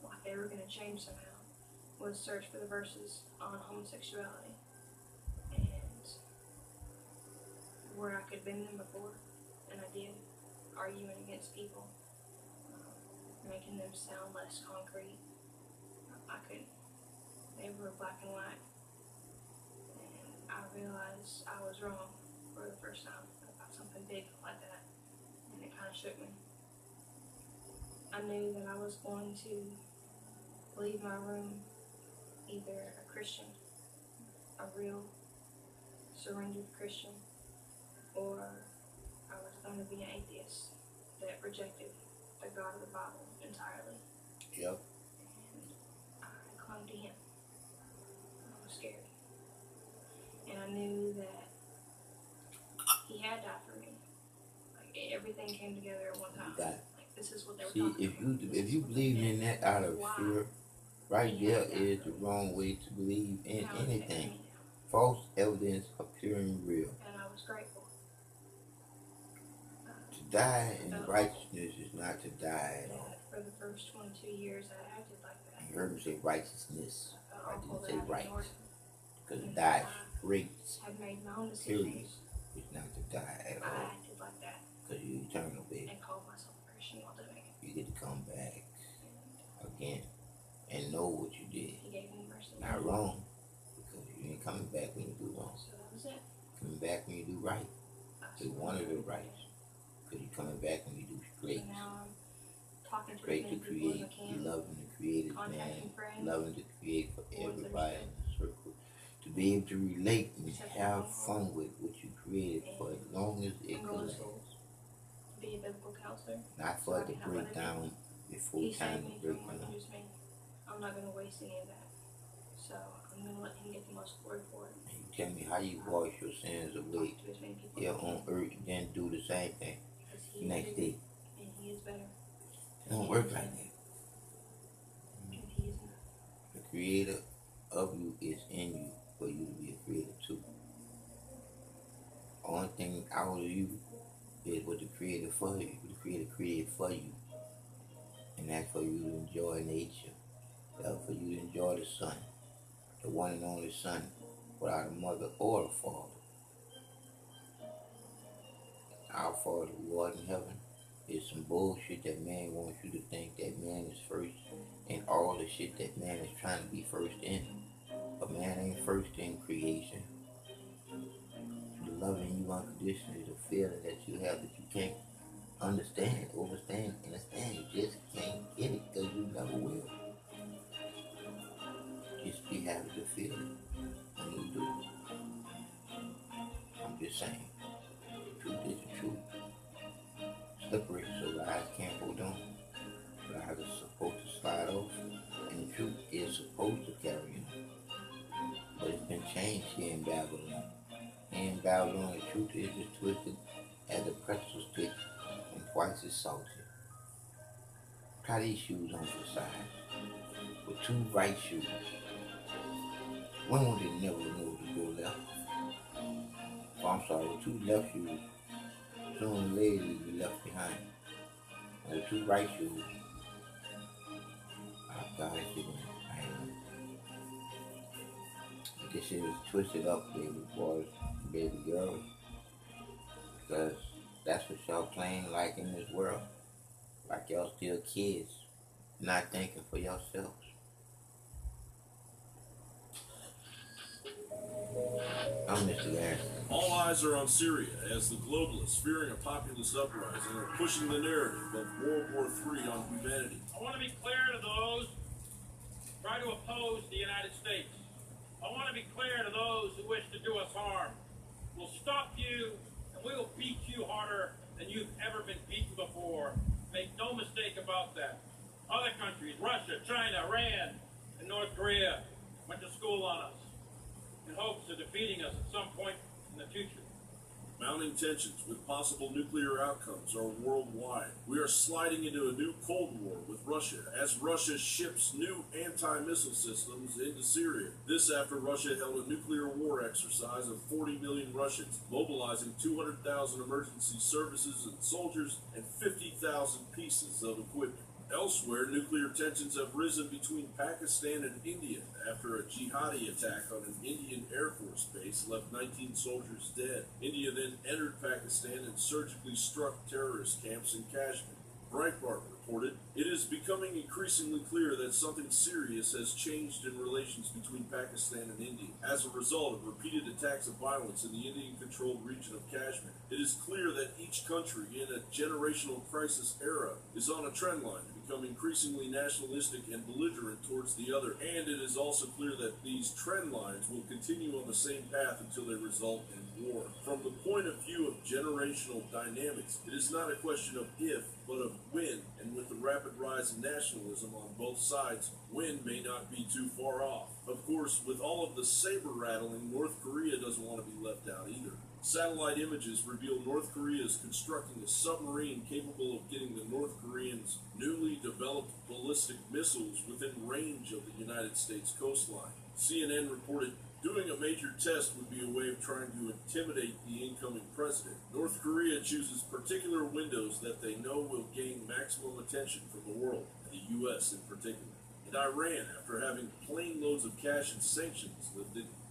like they were going to change somehow, was search for the verses on homosexuality and where I could bend them before, and I did, arguing against people, making them sound less concrete. I couldn't. They were black and white, and I realized I was wrong for the first time about something big like that, and it kind of shook me. I knew that I was going to leave my room either a Christian, a real surrendered Christian, or I was going to be an atheist that rejected the God of the Bible entirely. Yep. I clung to him. I was scared. And I knew that he had died for me. Like everything came together at one time. Like this is what they were talking about. If you believe in that out of fear, right there is the wrong way to believe in anything. False evidence appearing real. And I was grateful. To die in righteousness is not to die at all. For the first 22 years, I acted like that. You heard me say righteousness. I didn't say right. Because And die straight. Had made my own Period. decisions. It's not to die at all. I acted like that. Because you're eternal, baby. And called myself a Christian while doing it. You get to come back again and know what you did. He gave me mercy. Not wrong. Because you ain't coming back when you do wrong. So that was it. Coming back when you do right. So one of the rights. Because you're coming back when you do straight. So now I'm talking to Great as to many people as create. I can. You loving the creative man. Contacting friends. Loving to create for everybody in the circle. To be able to relate and have fun with what you created for as long as it could last. Be a biblical counselor. Not for it to break down before He time saved me to break from more down. than just me. I'm not going to waste any of that. So I'm going to let him get the most glory for it. And you tell me how you wash your sins away To as many people here as I on can. earth, then do the same thing Because he next is day. And he is better. It don't work like that. And he is enough. The creator of you is in you for you to be a creator too. Only thing out of you is what the creator for you. The creator created for you. And that's for you to enjoy nature. That's for you to enjoy the sun. The one and only son without a mother or a father. Our Father who art in heaven is some bullshit that man wants you to think that man is first in all the shit that man is trying to be first in. But man ain't first in creation. The loving you unconditionally, the feeling that you have that you can't understand, understand. You just can't get it because you never will. Just be happy to feel it when you do. I'm just saying, the truth is the truth. Slippery, so the eyes can't hold on. The eyes are supposed to slide off, and the truth is supposed to carry on. But it's been changed here in Babylon. Here in Babylon, the truth is just twisted as a pretzel stick and twice as salty. Try these shoes on for size. With two right shoes. One would they never know to go left. Oh, I'm sorry, with two left shoes. Soon later you'll be left behind. And with two right shoes, God, this shit is twisted up, baby boys, baby girls. Because that's what y'all playing like in this world. Like y'all still kids, not thinking for yourselves. I'm Mr. Larry. All eyes are on Syria as the globalists, fearing a populist uprising, are pushing the narrative of World War III on humanity. I want to be clear to those who try to oppose the United States. I want to be clear to those who wish to do us harm. We'll stop you, and we will beat you harder than you've ever been beaten before. Make no mistake about that. Other countries, Russia, China, Iran, and North Korea, went to school on us in hopes of defeating us at some point in the future. Mounting tensions with possible nuclear outcomes are worldwide. We are sliding into a new Cold War with Russia as Russia ships new anti-missile systems into Syria. This after Russia held a nuclear war exercise of 40 million Russians, mobilizing 200,000 emergency services and soldiers and 50,000 pieces of equipment. Elsewhere, nuclear tensions have risen between Pakistan and India after a jihadi attack on an Indian Air Force base left 19 soldiers dead. India then entered Pakistan and surgically struck terrorist camps in Kashmir. Breitbart reported, "It is becoming increasingly clear that something serious has changed in relations between Pakistan and India as a result of repeated attacks of violence in the Indian-controlled region of Kashmir. It is clear that each country in a generational crisis era is on a trend line to become increasingly nationalistic and belligerent towards the other, and it is also clear that these trend lines will continue on the same path until they result in war. From the point of view of generational dynamics, it is not a question of if, but of when, and with the rapid rise in nationalism on both sides, when may not be too far off. Of course, with all of the saber rattling, North Korea doesn't want to be left out either. Satellite images reveal North Korea is constructing a submarine capable of getting the North Koreans' newly developed ballistic missiles within range of the United States coastline. CNN reported doing a major test would be a way of trying to intimidate the incoming president. North Korea chooses particular windows that they know will gain maximum attention from the world, and the U.S. in particular. And Iran, after having plane loads of cash and sanctions,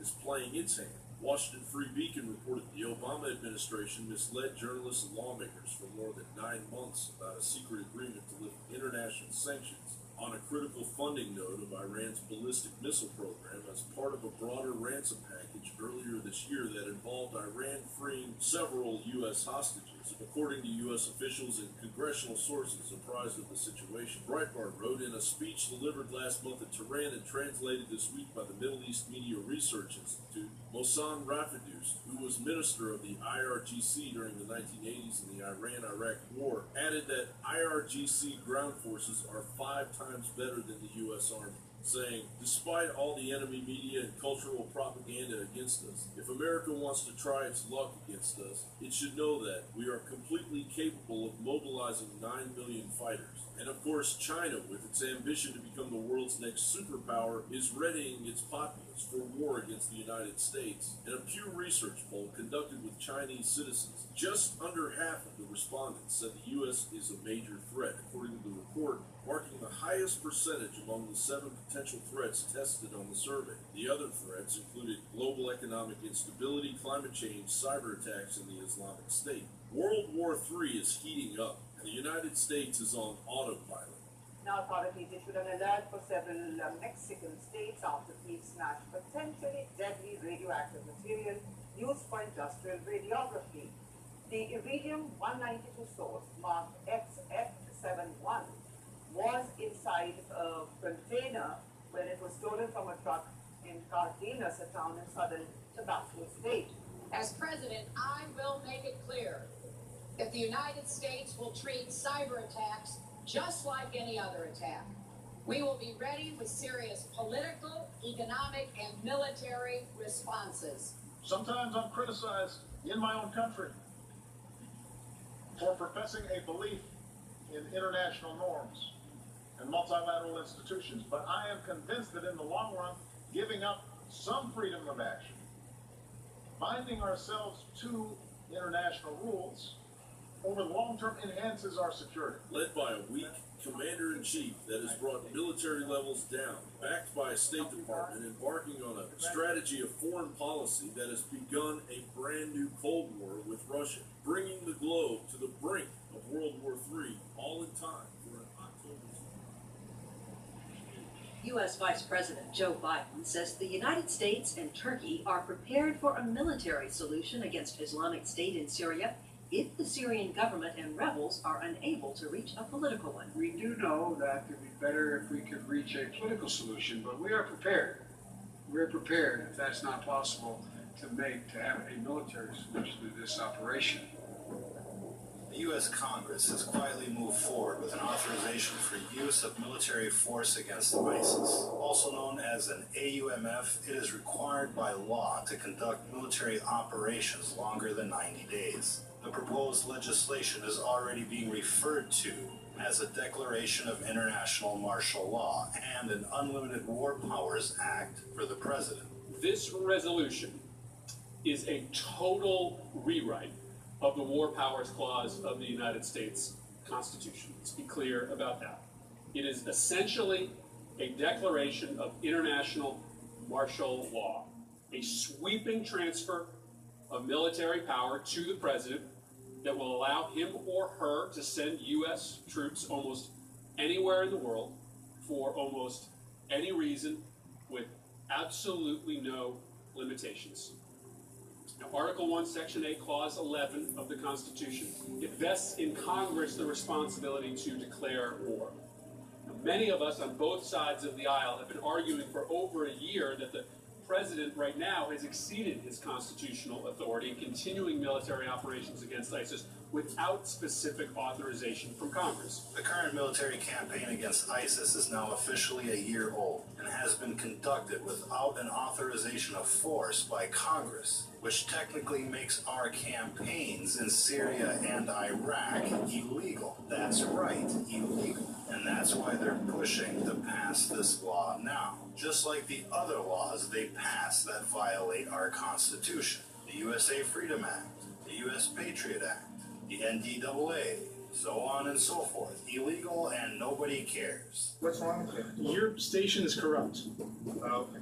is playing its hand. Washington Free Beacon reported the Obama administration misled journalists and lawmakers for more than 9 months about a secret agreement to lift international sanctions on a critical funding node of Iran's ballistic missile program as part of a broader ransom package earlier this year that involved Iran freeing several U.S. hostages. According to U.S. officials and congressional sources apprised of the situation, Breitbart wrote in a speech delivered last month in Tehran and translated this week by the Middle East Media Research Institute, Mohsen Rafidous, who was minister of the IRGC during the 1980s in the Iran-Iraq War, added that IRGC ground forces are 5 times better than the U.S. Army, saying, despite all the enemy media and cultural propaganda against us, if America wants to try its luck against us, it should know that we are completely capable of mobilizing 9 million fighters. And of course, China, with its ambition to become the world's next superpower, is readying its populace for war against the United States. In a Pew Research poll conducted with Chinese citizens, just under half of the respondents said the U.S. is a major threat, according to the report, marking the highest percentage among the 7 potential threats tested on the survey. The other threats included global economic instability, climate change, cyber attacks, and the Islamic State. World War III is heating up, and the United States is on autopilot. Now, authorities issued an alert for several Mexican states after thieves snatched potentially deadly radioactive material used for industrial radiography. The Iridium-192 source, marked XF71, was inside a container when it was stolen from a truck in Cardenas, a town in southern Tabasco state. As president, I will make it clear that the United States will treat cyber attacks just like any other attack. We will be ready with serious political, economic, and military responses. Sometimes I'm criticized in my own country for professing a belief in international norms and multilateral institutions, but I am convinced that in the long run, giving up some freedom of action, binding ourselves to international rules over the long term enhances our security. Led by a weak commander-in-chief that has brought military levels down, backed by a State Department embarking on a strategy of foreign policy that has begun a brand new Cold War with Russia, bringing the globe to the brink of World War III, all in time for an October. U.S. Vice President Joe Biden says the United States and Turkey are prepared for a military solution against Islamic State in Syria if the Syrian government and rebels are unable to reach a political one. We do know that it would be better if we could reach a political solution, but we are prepared. We're prepared, if that's not possible, to have a military solution to this operation. The U.S. Congress has quietly moved forward with an authorization for use of military force against ISIS. Also known as an AUMF, it is required by law to conduct military operations longer than 90 days. The proposed legislation is already being referred to as a declaration of international martial law and an Unlimited War Powers Act for the president. This resolution is a total rewrite of the War Powers Clause of the United States Constitution. Let's be clear about that. It is essentially a declaration of international martial law, a sweeping transfer of military power to the president that will allow him or her to send U.S. troops almost anywhere in the world for almost any reason with absolutely no limitations. Now, Article 1, Section 8, Clause 11 of the Constitution, it vests in Congress the responsibility to declare war. Many of us on both sides of the aisle have been arguing for over a year that the president right now has exceeded his constitutional authority in continuing military operations against ISIS without specific authorization from Congress. The current military campaign against ISIS is now officially a year old and has been conducted without an authorization of force by Congress, which technically makes our campaigns in Syria and Iraq illegal. That's right, illegal. And that's why they're pushing to pass this law now, just like the other laws they pass that violate our Constitution. The USA Freedom Act, the US Patriot Act, the NDAA, so on and so forth. Illegal and nobody cares. What's wrong with you? Your station is corrupt. Okay.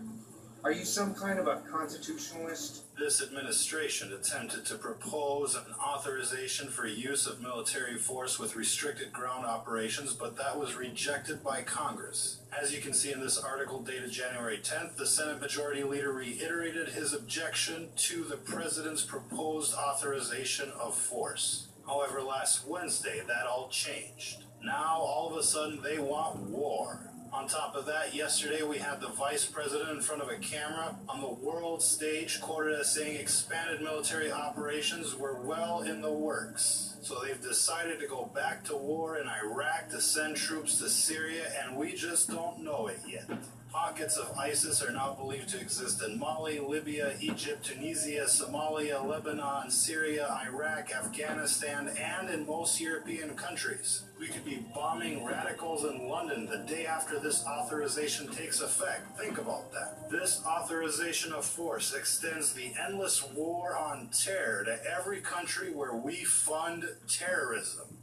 Are you some kind of a constitutionalist? This administration attempted to propose an authorization for use of military force with restricted ground operations, but that was rejected by Congress. As you can see in this article dated January 10th, the Senate Majority Leader reiterated his objection to the President's proposed authorization of force. However, last Wednesday, that all changed. Now, all of a sudden, they want war. On top of that, yesterday we had the Vice President in front of a camera on the world stage quoted as saying expanded military operations were well in the works. So they've decided to go back to war in Iraq, to send troops to Syria, and we just don't know it yet. Pockets of ISIS are now believed to exist in Mali, Libya, Egypt, Tunisia, Somalia, Lebanon, Syria, Iraq, Afghanistan, and in most European countries. We could be bombing radicals in London the day after this authorization takes effect. Think about that. This authorization of force extends the endless war on terror to every country where we fund terrorism.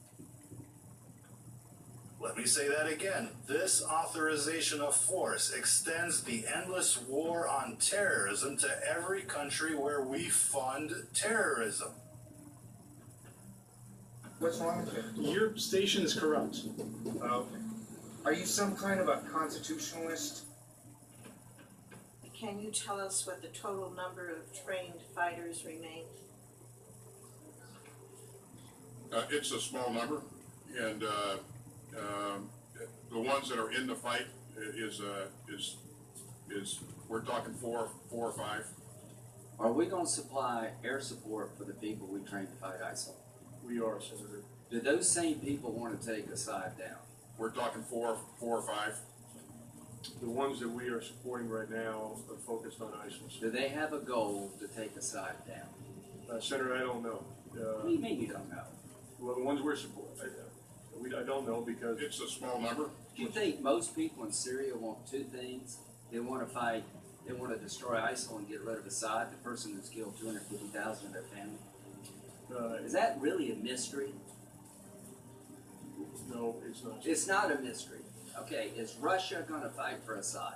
Let me say that again. This authorization of force extends the endless war on terrorism to every country where we fund terrorism. What's wrong with you? Your station is corrupt. Okay. Are you some kind of a constitutionalist? Can you tell us what the total number of trained fighters remain? It's a small number, and the ones that are in the fight is we're talking four or five. Are we going to supply air support for the people we train to fight ISIL? We are, Senator. Do those same people want to take Assad down? We're talking four or five. The ones that we are supporting right now are focused on ISIS. Do they have a goal to take Assad down? Senator, I don't know. What do you mean you don't know? Well, the ones we're supporting, I don't know because it's a small number. Do you think most people in Syria want two things? They want to fight, they want to destroy ISIL and get rid of Assad, the person who's killed 250,000 of their family? Is that really a mystery? No, it's not. It's not a mystery. Okay, is Russia going to fight for Assad?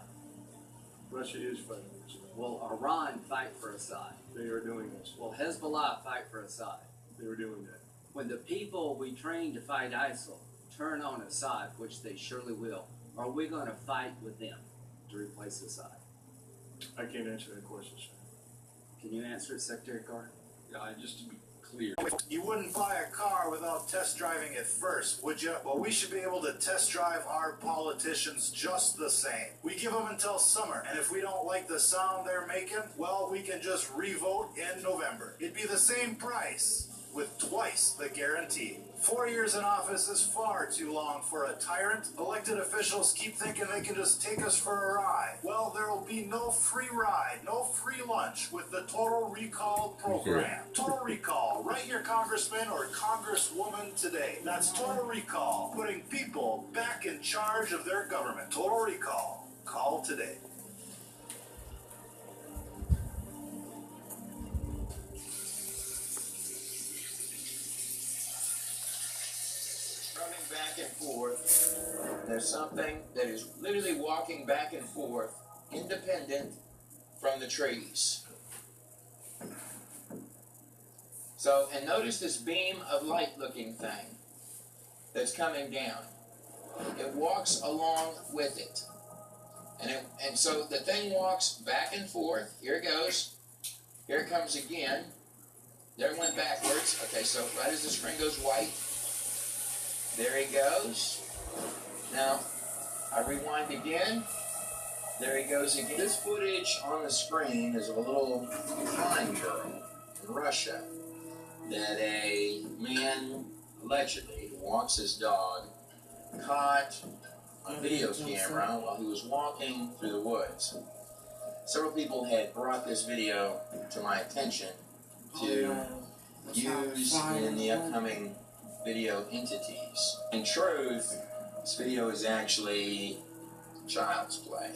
Russia is fighting for Assad. Will Iran fight for Assad? They are doing this. Will Hezbollah fight for Assad? They are doing that. When the people we train to fight ISIL turn on Assad, which they surely will, are we going to fight with them to replace Assad? I can't answer that question, sir. Can you answer it, Secretary Carter? Yeah, just to be clear. You wouldn't buy a car without test driving it first, would you? Well, we should be able to test drive our politicians just the same. We give them until summer, and if we don't like the sound they're making, well, we can just re-vote in November. It'd be the same price, with twice the guarantee. 4 years in office is far too long for a tyrant. Elected officials keep thinking they can just take us for a ride. Well, there will be no free ride, no free lunch with the Total Recall program. Total Recall. Write your congressman or congresswoman today. That's Total Recall, putting people back in charge of their government. Total Recall. Call today. Back and forth. There's something that is literally walking back and forth, independent from the trees. So, and notice this beam of light looking thing that's coming down. It walks along with it. And so the thing walks back and forth. Here it goes. Here it comes again. There it went backwards. Okay, so right as the screen goes white, there he goes. Now, I rewind again. There he goes again. This footage on the screen is of a little blind girl in Russia that a man, allegedly, who walks his dog, caught on video camera while he was walking through the woods. Several people had brought this video to my attention to use in the upcoming video entities. In truth, this video is actually child's play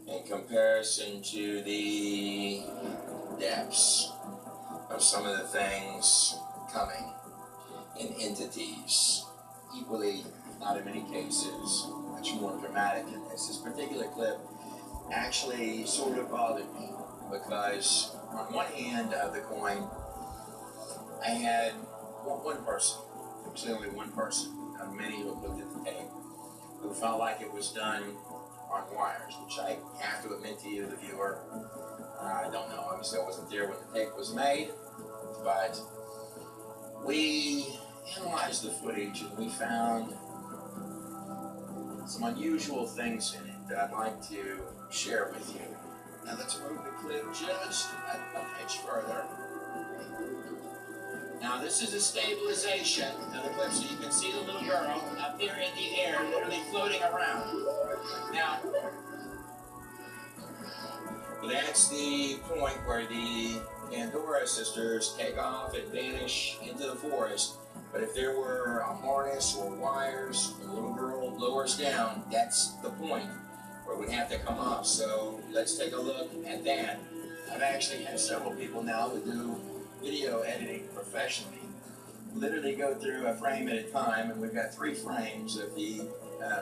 in comparison to the depths of some of the things coming in entities, equally, not in many cases, much more dramatic in this. This particular clip actually sort of bothered me because on one hand of the coin, I had one person, actually only one person, out of many who have looked at the tape, who felt like it was done on wires, which I have to admit to you, the viewer, I don't know, obviously I wasn't there when the tape was made, but we analyzed the footage and we found some unusual things in it that I'd like to share with you. Now let's move the clip just a pitch further. Now this is a stabilization of the clip, so you can see the little girl up there in the air, literally floating around. Now, that's the point where the Pandora sisters take off and vanish into the forest. But if there were a harness or wires, and the little girl lowers down, that's the point where it would have to come up. So let's take a look at that. I've actually had several people now who do video editing professionally literally go through a frame at a time, and we've got 3 frames of the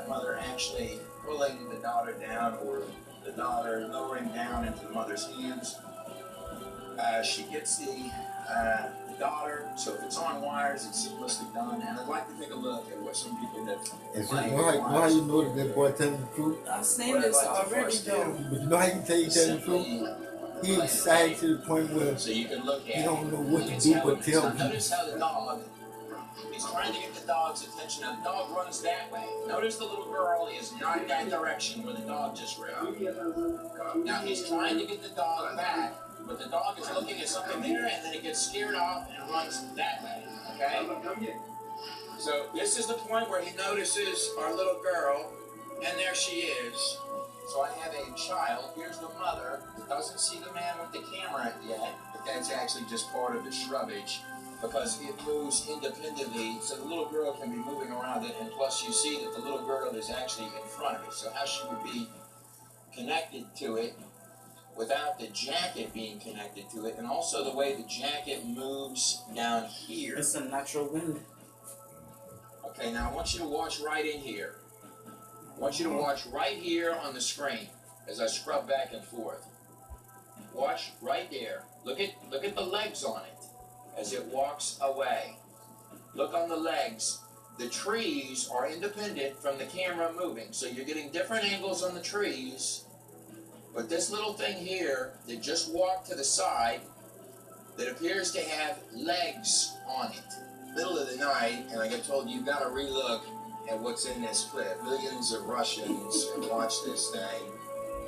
mother actually pulling the daughter down, or the daughter lowering down into the mother's hands. She gets the daughter, so if it's on wires, it's simplistic done, and I'd like to take a look at what some people have. And so you know how you know that that boy telling the truth? I've seen this already though. But you know how you can tell you telling the truth? He excited to the point where so you can look at he don't know what to do but tell people. Notice how the dog, he's trying to get the dog's attention. Now the dog runs that way. Notice the little girl is not in that direction where the dog just ran. Now he's trying to get the dog back, but the dog is looking at something there, and then it gets scared off and runs that way. Okay? So this is the point where he notices our little girl, and there she is. So I have a child, here's the mother, doesn't see the man with the camera yet, but that's actually just part of the shrubbage because it moves independently, so the little girl can be moving around it, and plus you see that the little girl is actually in front of it, so how she would be connected to it without the jacket being connected to it, and also the way the jacket moves down here. It's a natural wind. Okay, now I want you to watch right in here. I want you to watch right here on the screen as I scrub back and forth. Watch right there. Look at the legs on it as it walks away. Look on the legs. The trees are independent from the camera moving, so you're getting different angles on the trees. But this little thing here that just walked to the side that appears to have legs on it. Middle of the night, and I get told you've got to relook at what's in this clip. Millions of Russians have watched this thing,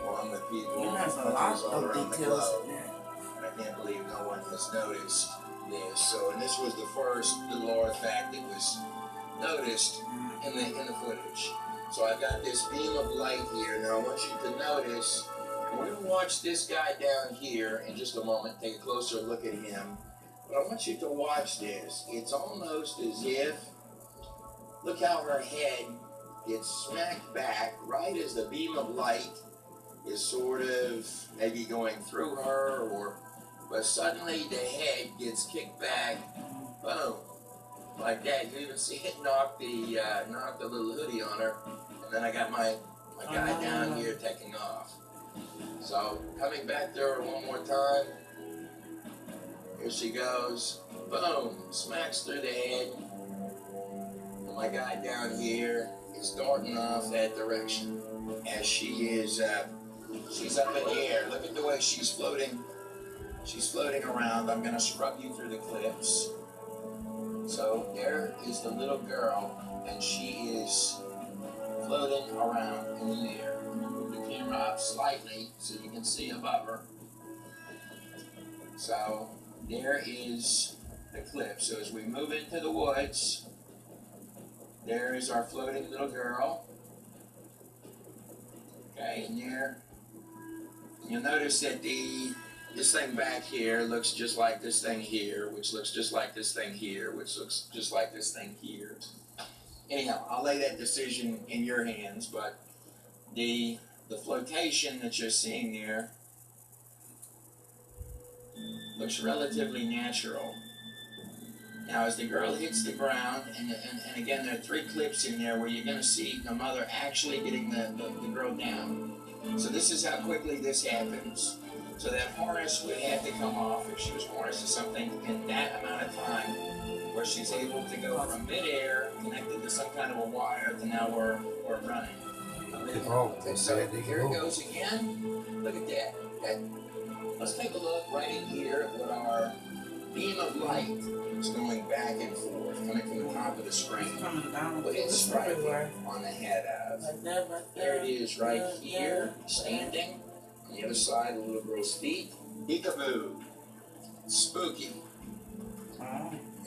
along with people It has a lot all of around the details globe. in there. And I can't believe no one has noticed this. So, and this was the first little artifact that was noticed in the footage. So I've got this beam of light here. Now I want you to notice. We're going to watch this guy down here in just a moment. Take a closer look at him. But I want you to watch this. It's almost as if. Look how her head gets smacked back right as the beam of light is sort of maybe going through her, but suddenly the head gets kicked back, boom, like that. You even see it knock the little hoodie on her, and then I got my guy down here taking off. So coming back to her one more time, here she goes, boom, smacks through the head. My guy down here is darting off that direction as she is, she's up in the air. Look at the way she's floating. She's floating around. I'm going to scrub you through the clips. So there is the little girl, and she is floating around in the air. Move the camera up slightly so you can see above her. So there is the clip. So as we move into the woods, there is our floating little girl. Okay, and there, you'll notice that this thing back here looks just like this thing here, which looks just like this thing here, which looks just like this thing here. Anyhow, I'll lay that decision in your hands, but the flotation that you're seeing there looks relatively natural. Now, as the girl hits the ground, and again, there are 3 clips in there where you're going to see the mother actually getting the girl down. So this is how quickly this happens. So that harness would have to come off if she was harnessed to something in that amount of time, where she's able to go from midair, connected to some kind of a wire, to now we're running. So here it goes again. Look at that. Let's take a look right in here at what our beam of light is going back and forth, coming from the top of the screen. What it's striking on the head of. There it is right here, standing on the other side of the little girl's feet. Peekaboo. Spooky.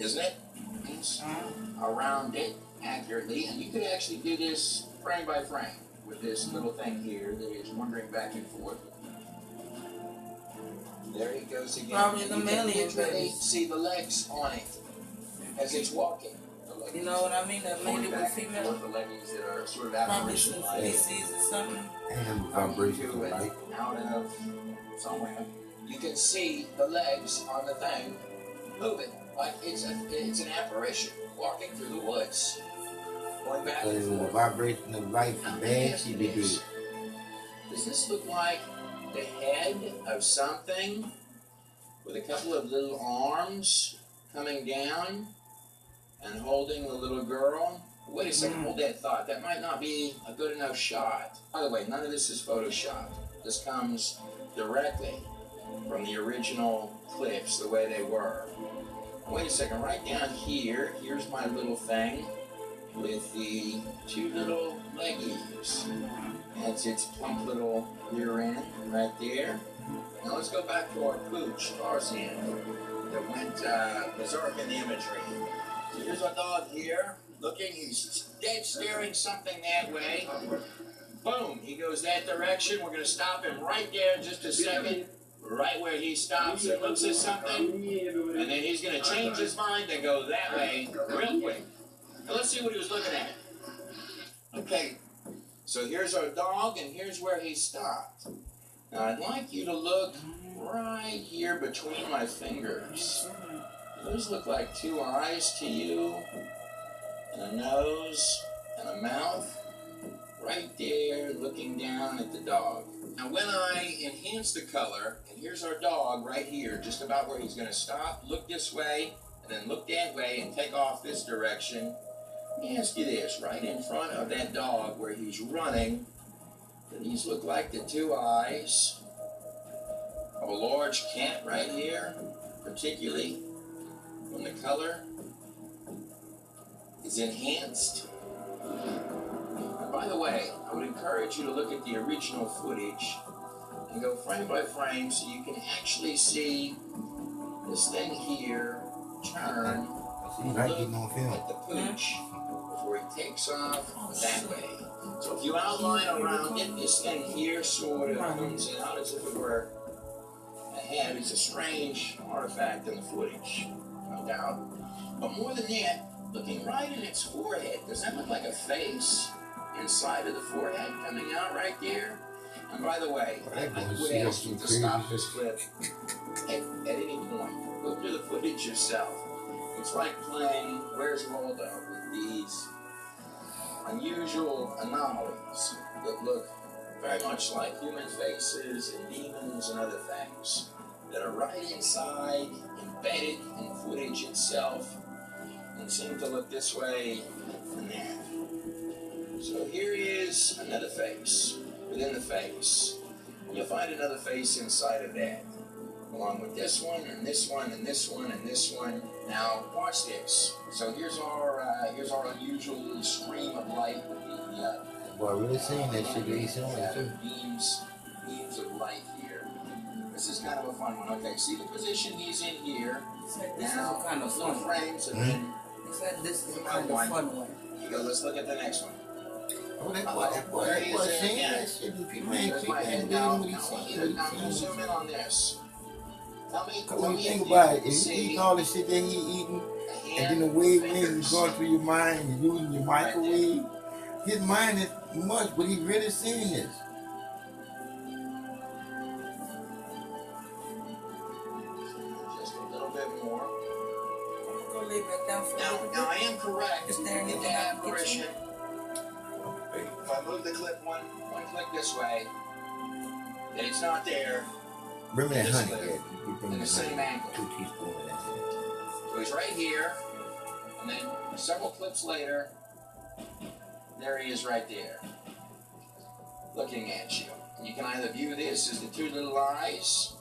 Isn't it? Around it accurately. And you could actually do this frame by frame with this little thing here that is wandering back and forth. There he goes again. Probably the you million, can literally baby. see the legs on it as it's walking. You know what I mean? That lady with female. The leggings that are sort of Probably some apparition-like. feces or something. And vibration, right? Out of somewhere. You can see the legs on the thing moving. Like it's an apparition walking through the woods. Going back and The forth. vibration of life is bad, she be good. Does this look like the head of something with a couple of little arms coming down and holding the little girl? Wait a second, hold that thought. That might not be a good enough shot. By the way, none of this is Photoshopped. This comes directly from the original clips, the way they were. Wait a second, right down here, here's my little thing with the 2 little leggies. That's its plump little rear end right there. Now let's go back to our pooch, Tarzan, that went berserk in the imagery. So here's our dog here, looking, he's dead staring something that way. Boom, he goes that direction. We're going to stop him right there in just a second. Right where he stops and looks at something, and then he's going to change his mind and go that way real quick. Now let's see what he was looking at. Okay, so here's our dog, and here's where he stopped. Now I'd like you to look right here between my fingers. Those look like 2 eyes to you, and a nose, and a mouth. Right there, looking down at the dog. Now when I enhance the color, and here's our dog right here, just about where he's going to stop, look this way, and then look that way, and take off this direction. Let me ask you this, right in front of that dog where he's running, do these look like the 2 eyes of a large cat right here, particularly when the color is enhanced? By the way, I would encourage you to look at the original footage and go frame by frame so you can actually see this thing here turn and look at the pooch before he takes off that way. So if you outline around it, this thing here sort of comes out as if it were a head. It's a strange artifact in the footage, no doubt. But more than that, looking right in its forehead, does that look like a face? Inside of the forehead coming out right there. And by the way, I would ask you to stop this clip at any point. Go through the footage yourself. It's like playing Where's Waldo with these unusual anomalies that look very much like human faces and demons and other things that are right inside, embedded in the footage itself, and seem to look this way and that. So here is another face within the face. You'll find another face inside of that, along with this one and this one and this one and this one. Now watch this. So here's our unusual little stream of light with the Boy, I really seen that shit that he's showing Got too. beams of light here. This is kind of a fun one. Okay, see the position he's in here. This is a kind of little fun. frames have been. He said this is a kind of fun one. You go, let's look at the next one. Oh, that boy saying that shit, and people ain't There's my keeping head doing now. what he's saying. Now I'm gonna zoom in on this. Tell me When you if think you about it, can if you see eating all the shit that he eating, and then the hand wavelength fingers. is going through your mind, you're using your microwave, his mind is much, but he's really seeing this. Just a little bit more. I'm gonna lay back down for a little bit. Now I am correct Is there in anything the I can get apparition. you? If I move the clip one click this way, then it's not there. Bring me that This honey, clip, Ed. You bring in me the the same honey. angle. 2 teaspoons of that honey. So he's right here, and then several clips later, there he is right there, looking at you. And you can either view this as the 2 little eyes,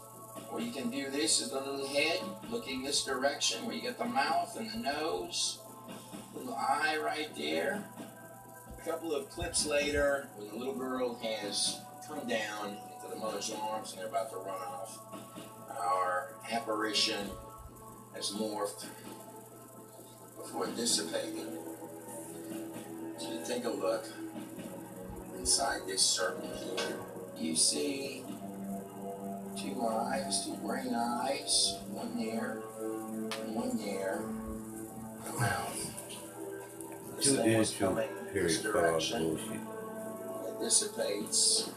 or you can view this as the little head looking this direction, where you get the mouth and the nose, little eye right there. A couple of clips later, when the little girl has come down into the mother's arms and they're about to run off, our apparition has morphed before dissipating. So you take a look inside this circle here. You see 2 eyes, 2 brain eyes, one there, and one there, the mouth. This Two thing was is true. coming this Period. direction. Bullshit. It dissipates.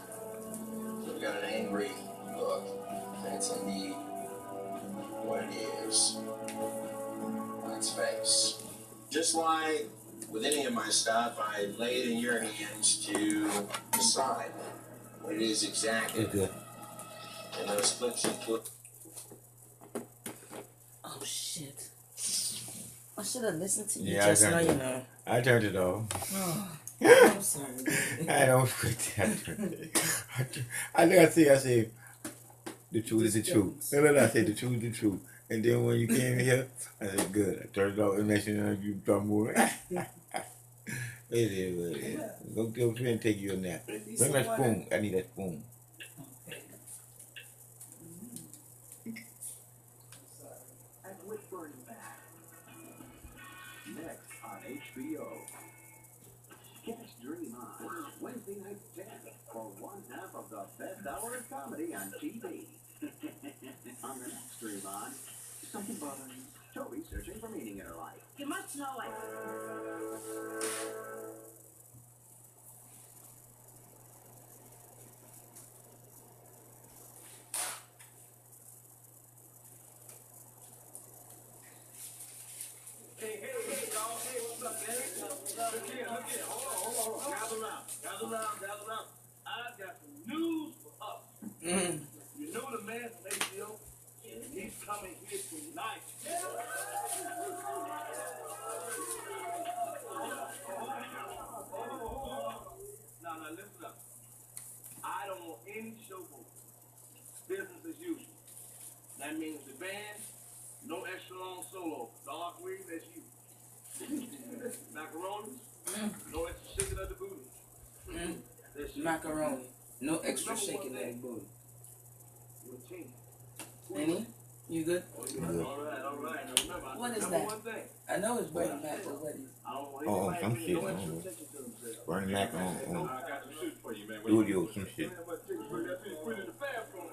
So we got an angry look. That's indeed what it is on its face. Just like with any of my stuff, I lay it in your hands to decide what it is exactly. It's good. And those clips include. Oh shit. I should have listened to you Yeah, just now, you know. I turned it off. Oh, I'm sorry. I don't quit that. I think I said, the truth is the truth. No, I said the truth is the truth. And then when you came here, I said, good. I turned it off and next thing you know, you talk more. It is what it is. Go up here and take you a nap. Bring that spoon. I need that spoon. And Whitburn back. Next on HBO. Catch Dream On Wednesday night 10 for one half of the best hour of comedy on TV. On the next Dream On, something bothering Toby searching for meaning in her life. You must know it. Hey, y'all. Hey, what's up, man? Look here. Hold on. Gather around. I've got some news for us. You know the man from HBO? He's coming here tonight. Now, listen up. I don't want any showboat. Business as usual. That means the band, no extra long solo. Dog Weed, that's you. Macaronis, no extra shaking of the booty. That's you. Macaroni. No extra shaking of the booty. Any? You good? All right. Now remember, What is number that? one thing. I know it's Bernie Mac, but what is it? I don't want Oh, anybody some paying shit. no I extra don't know. attention to themselves. Burning Mac on I got some shit for you, man. studio, some shit. Put it in the fast phone.